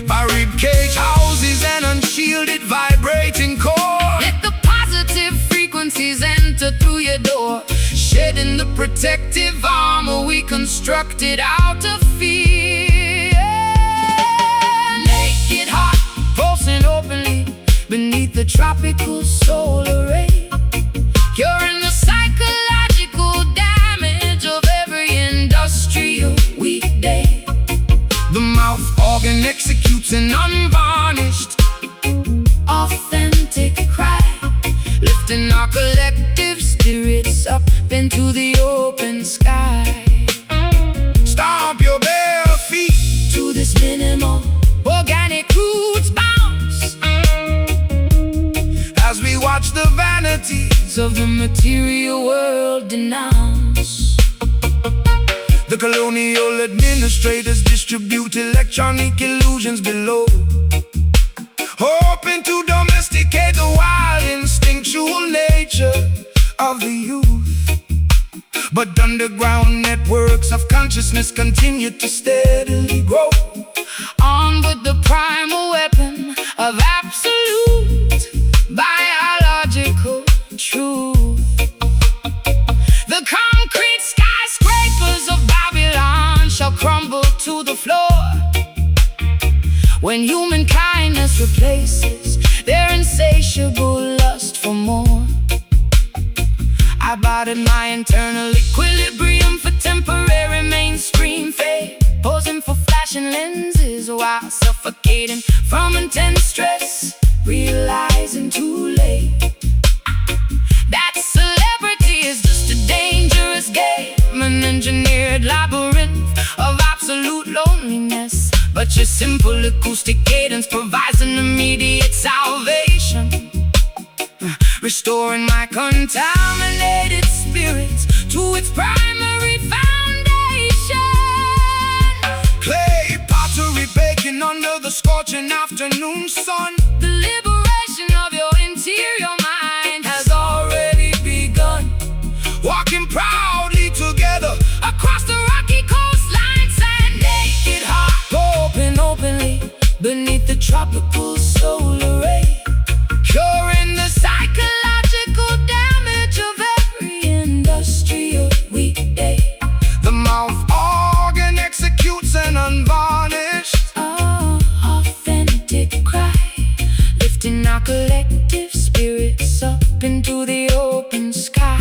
My ribcage houses an unshielded vibrating core. Let the positive frequencies enter through your door, shedding the protective armor we constructed out of fear. mouth organ executes an unvarnished, authentic cry, lifting our collective spirits up into the open sky. Stomp your bare feet To this minimal organic roots bounce, as we watch the vanities of the material world denounce. the colonial administrators distribute electronic illusions below, hoping to domesticate the wild instinctual nature of the youth. But underground networks of consciousness continue to steadily grow, On with the primal weapon of absolute biological truth. The concrete skyscrapers of Babylon shall crumble to the floor when human kindness replaces their insatiable lust for more. I botted my internal equilibrium for temporary mainstream fame, posing for flashing lenses while suffocating from intense stress, realizing too late that celebrity is just a dangerous game, an engineered labyrinth of absolute loneliness. But your simple acoustic cadence provides an immediate salvation, restoring my contaminated spirits to its primary foundation. clay pottery baking under the scorching afternoon sun. The liberation of your interior mind has already begun. Walking proudly together Across the rocky coastlines and naked heart, openly beneath the tropical solar ray, curing the psychological damage of every industrial weekday. The mouth organ executes an unvarnished, Authentic cry, lifting our collective spirits up into the open sky.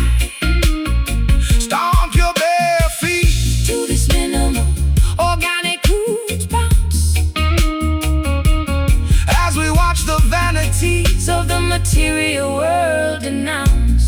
stomp your bare feet To this minimal organic roots bounce, as we watch the vanities of the material world denounce.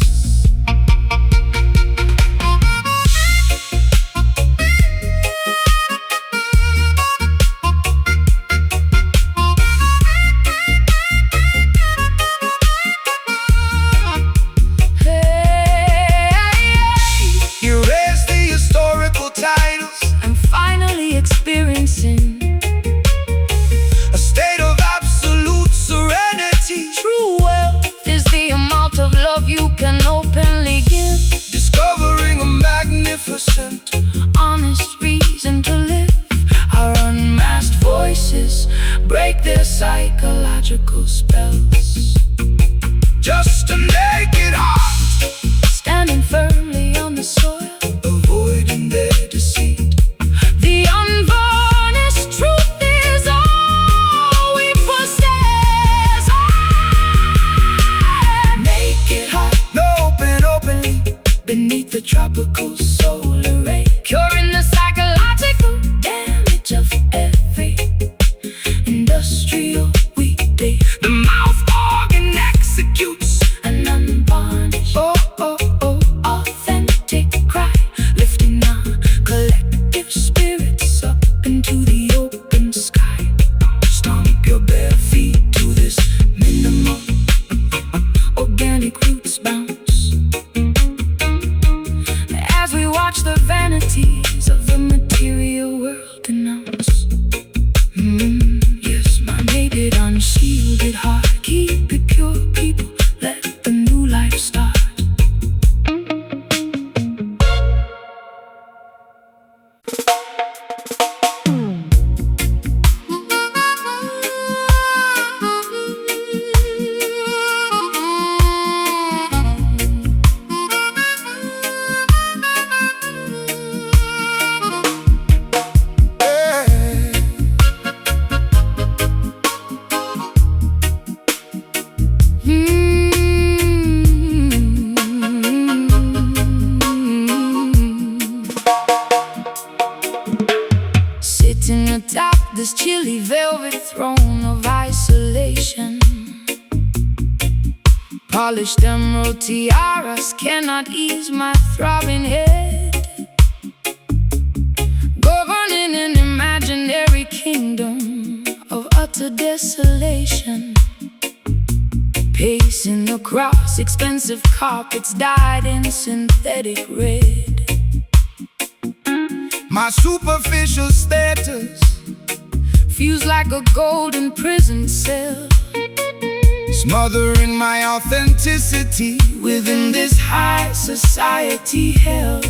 erase the historical titles, I'm finally experiencing a state of absolute serenity, true wealth is the amount of love you can openly give. discovering a magnificent Honest reason to live. Our unmasked voices break their psychological spells. just a naked heart, Standing firmly on the soil, avoiding their deceit. the unvarnished truth is all we possess. Naked heart, Openly beneath the tropical solar ray, curing the psychological damage of every industrial weekday. the mouth organ executes An unvarnished, authentic cry, lifting our collective spirits up into the open sky. stomp your bare feet To this minimal organic roots bounce, as we watch the vanities of the material world denounce. Yes, my naked, unshielded heart, keep it pure, people, let the new life start. chilly velvet throne of isolation. Polished emerald tiaras cannot ease my throbbing head. Governing an imaginary kingdom of utter desolation. Pacing across expensive carpets dyed in synthetic red. My superficial status feels like a golden prison cell, smothering my authenticity within this high society hell.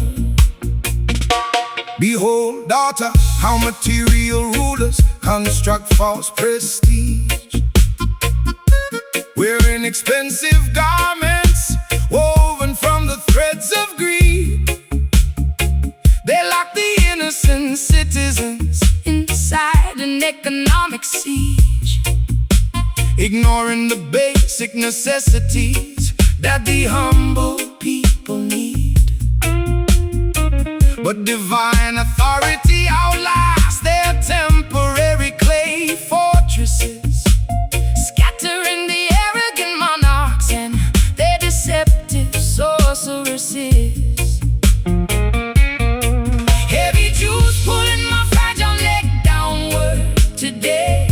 Behold, daughter, how material rulers construct false prestige. Wearing expensive garments woven from the threads of greed. They lock the innocent citizens inside an economic siege, ignoring the basic necessities that the humble people need. But divine authority outlasts their temporary clay fortresses, scattering the arrogant monarchs and their deceptive sorceresses. Heavy Jews pulling my fragile neck downward today.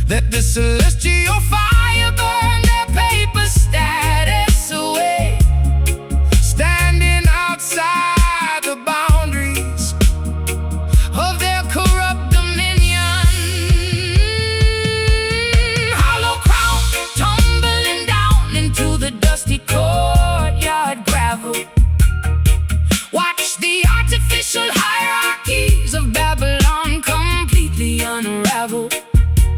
Let the celestial fire burn their paper status away, standing outside the boundaries of their corrupt dominion. Hollow crown tumbling down into the dusty courtyard gravel. Watch the artificial hierarchies of Babylon completely unravel.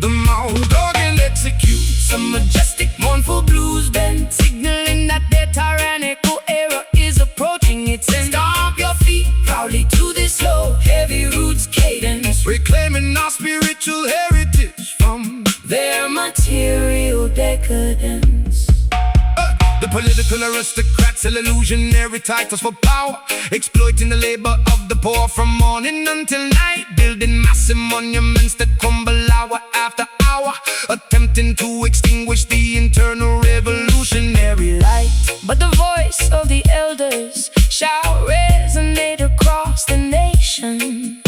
The mouth organ executes A majestic, mournful blues band, signaling that their tyrannical era is approaching its end. Stomp your feet proudly to this slow, heavy roots cadence, reclaiming our spiritual heritage from their material decadence. The political aristocrats sell illusionary titles for power, exploiting the labor of the poor from morning until night, building massive monuments that crumble hour after hour, attempting to extinguish the internal revolutionary light. But the voice of the elders shall resonate across the nation,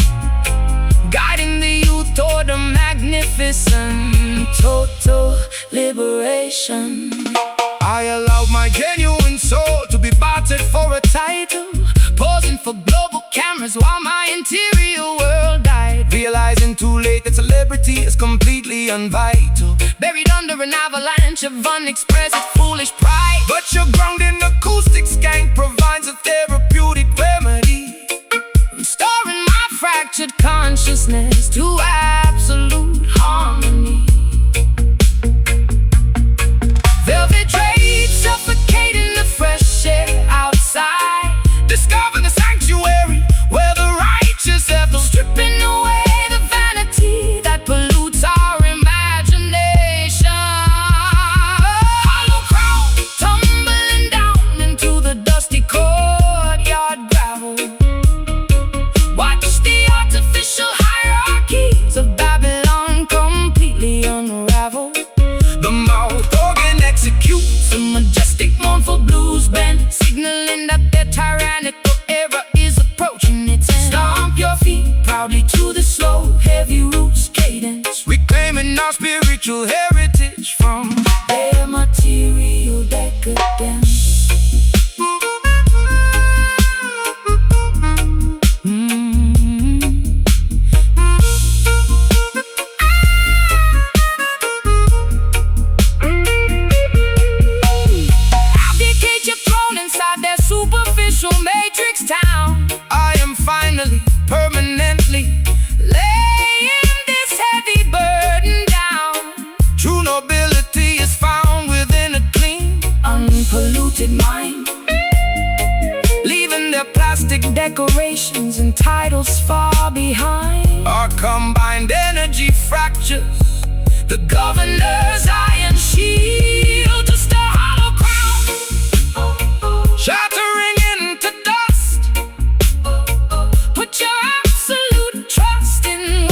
guiding the youth toward a magnificent total liberation. I allowed my genuine soul to be bartered for a title, posing for global cameras while my interior world died. realizing too late that celebrity is completely unvital, Buried under an avalanche of unexpressed foolish pride. but your grounding acoustic skank provides a therapeutic remedy, Restoring my fractured consciousness to absolute harmony. Velvet drapes suffocating the fresh air outside, discover the sanctuary where the righteous have no stripping away the vanity that pollutes our imagination. Hollow crown tumbling down into the dusty courtyard gravel. Watch the artificial hierarchies of Babylon completely unravel. The mouth organ executes A majestic, mournful blues band, signaling that their tyrannical era is approaching its end. Stomp your feet proudly to the slow, heavy roots cadence, reclaiming our spiritual heritage from their material decadence. Abdicate your throne inside their superficial matrix town. I am finally, permanently Laying this heavy burden down. true nobility is found within a clean, Unpolluted mind, leaving their plastic decorations and titles far behind. our combined energy fractures The governor's iron shield to stir hollow crown, shattering into dust. put your absolute trust in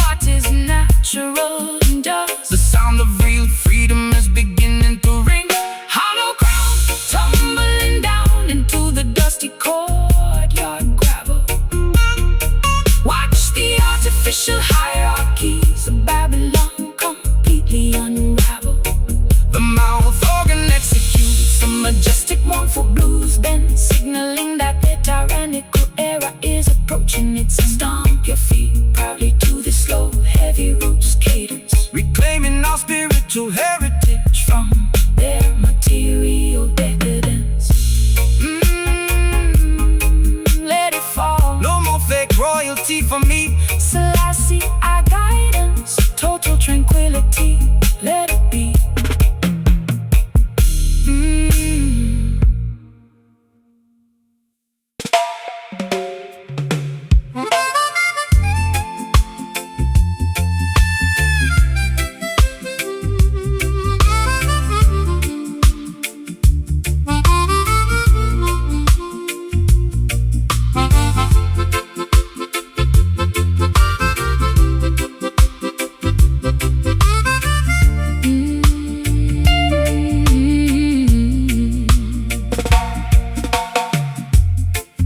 watching it stomp your feet proudly to the slow, heavy roots cadence, reclaiming our spiritual heritage from their material decadence. Let it fall. No more fake royalty for me. Selassie, our guidance, total tranquility. Let it be.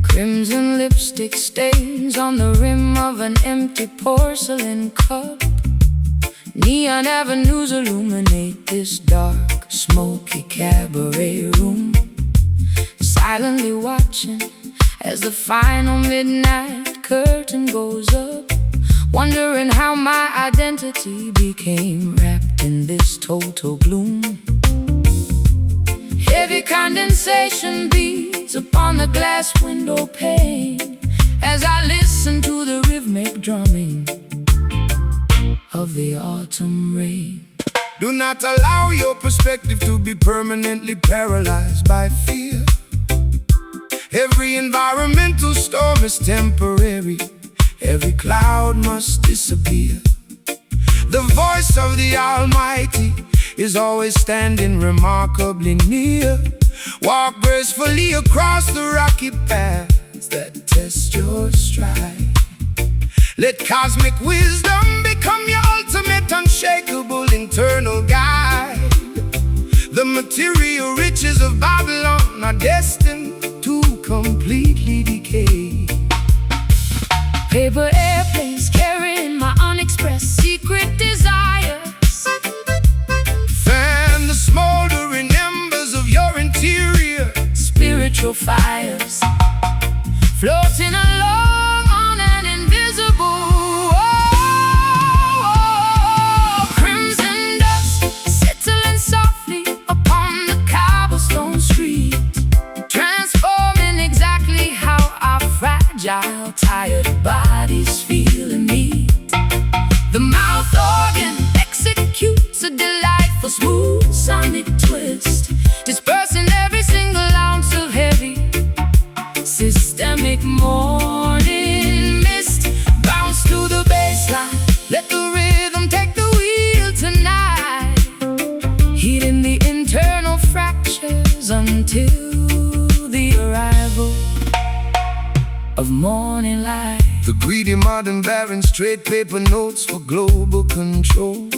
Crimson lipstick stains on the rim of an empty porcelain cup. Neon avenues illuminate this dark, smoky cabaret room. Silently watching as the final midnight curtain goes up, wondering how my identity became wrapped in this total gloom. Heavy condensation beats upon the glass window pane as I listen to the rhythmic drumming of the autumn rain. Do not allow your perspective to be permanently paralyzed by fear. Every environmental storm is temporary. Every cloud must disappear. The voice of the Almighty is always standing remarkably near. Walk gracefully across the rocky paths that test your stride. Let cosmic wisdom become your ultimate, unshakable internal guide. The material riches of Babylon are destined to completely decay. Paper airplanes carrying my unexpressed secret desires. Fan the smoldering embers of your interior. Spiritual fires floating along on an invisible crimson dust settling softly upon the cobblestone street, transforming exactly how our fragile, tired bodies feel and meet. The mouth organ executes a delightful, smooth sonic twist, dispersing every single ounce of heavy, systemic morning mist. Bounce to the bassline, let the rhythm take the wheel tonight, heating the internal fractures until the arrival of morning light. The greedy modern barons trade paper notes for global control,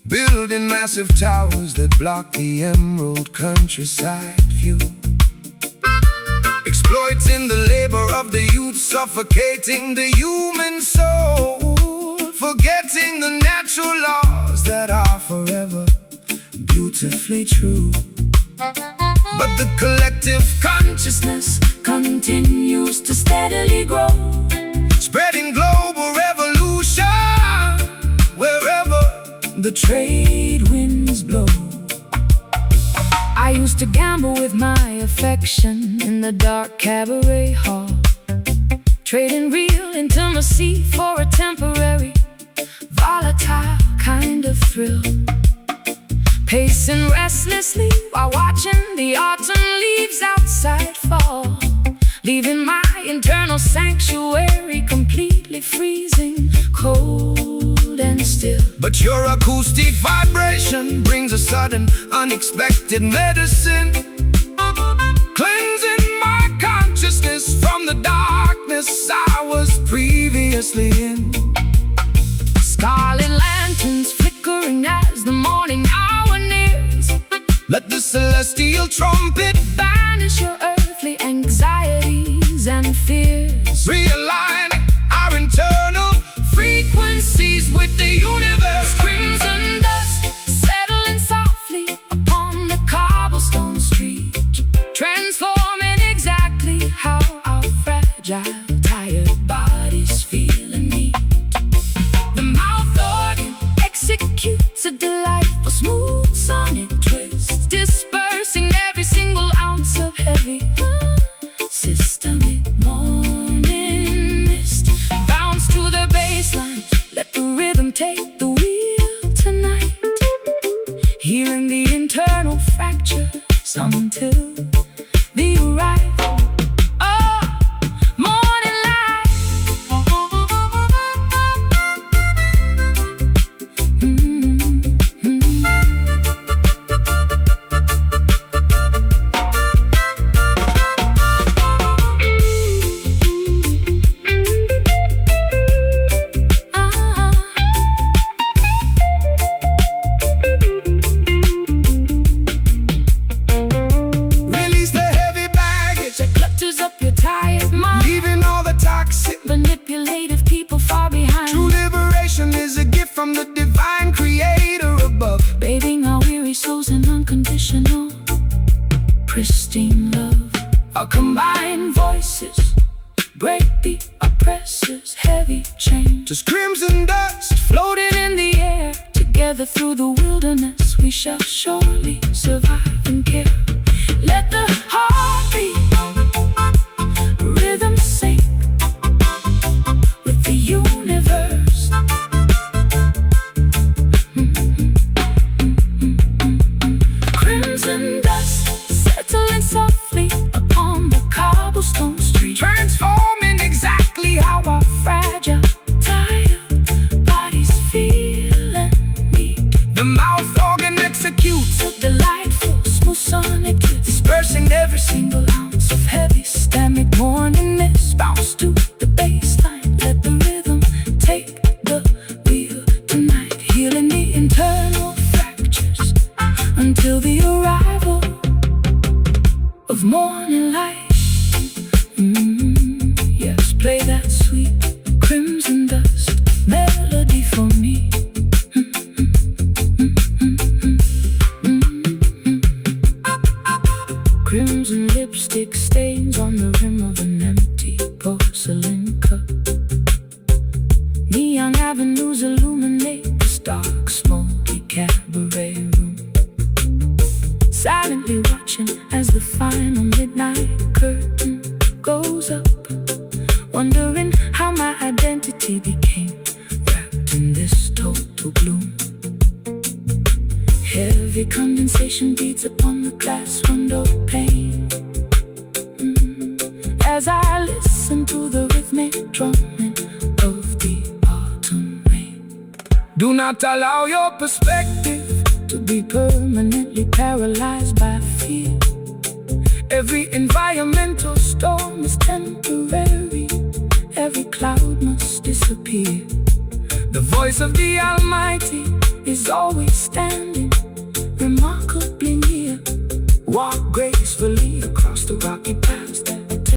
building massive towers that block the emerald countryside view. Exploiting the labor of the youth, suffocating the human soul, forgetting the natural laws that are forever beautifully true. But the collective consciousness continues to steadily grow, spreading global revolution wherever the trade winds blow. I used to gamble with my affection in the dark cabaret hall, trading real intimacy for a temporary, volatile kind of thrill. Pacing restlessly while watching the autumn leaves outside fall, leaving my internal sanctuary completely freezing, cold and still. But your acoustic vibration brings a sudden, unexpected medicine, cleansing my consciousness from the darkness I was previously in. Scarlet lanterns flickering as the morning hour nears. Let the celestial trumpet banish your earthly anxieties and fears, realign our internal frequencies with the universe. Crimson dust settling softly upon the cobblestone street, transforming exactly how our fragile, tired bodies until the arrival of morning light. Manipulative people far behind. True liberation is a gift from the divine creator above, bathing our weary souls in unconditional, pristine love. Our combined voices break the oppressor's heavy chain. just crimson dust Floating in the air, together through the wilderness, we shall surely survive and care. Let the heartbeat rhythm sing with the universe. Crimson dust settling softly upon the cobblestone street, transforming exactly how our fragile, tired bodies feel and need. the mouth organ executes, So delightful, smooth sonic, dispersing every single ounce of heavy stomach. Morning mist bounce to the baseline. Let the rhythm take the wheel tonight, healing the internal fractures until the arrival of morning light. Yes, play that sweet crimson dust melody for me. Crimson lipstick stains on the rim of an empty porcelain cup. Neon avenues illuminate this dark, smoky cabaret room. Silently watching as the final midnight curtain goes up, wondering how my identity became wrapped in this total gloom. Heavy condensation beats upon the glass window pane, as I listen to the rhythmic drumming of the autumn rain. Do not allow your perspective To be permanently paralyzed by fear. Every environmental storm is temporary. Every cloud must disappear. the voice of the The Almighty is always standing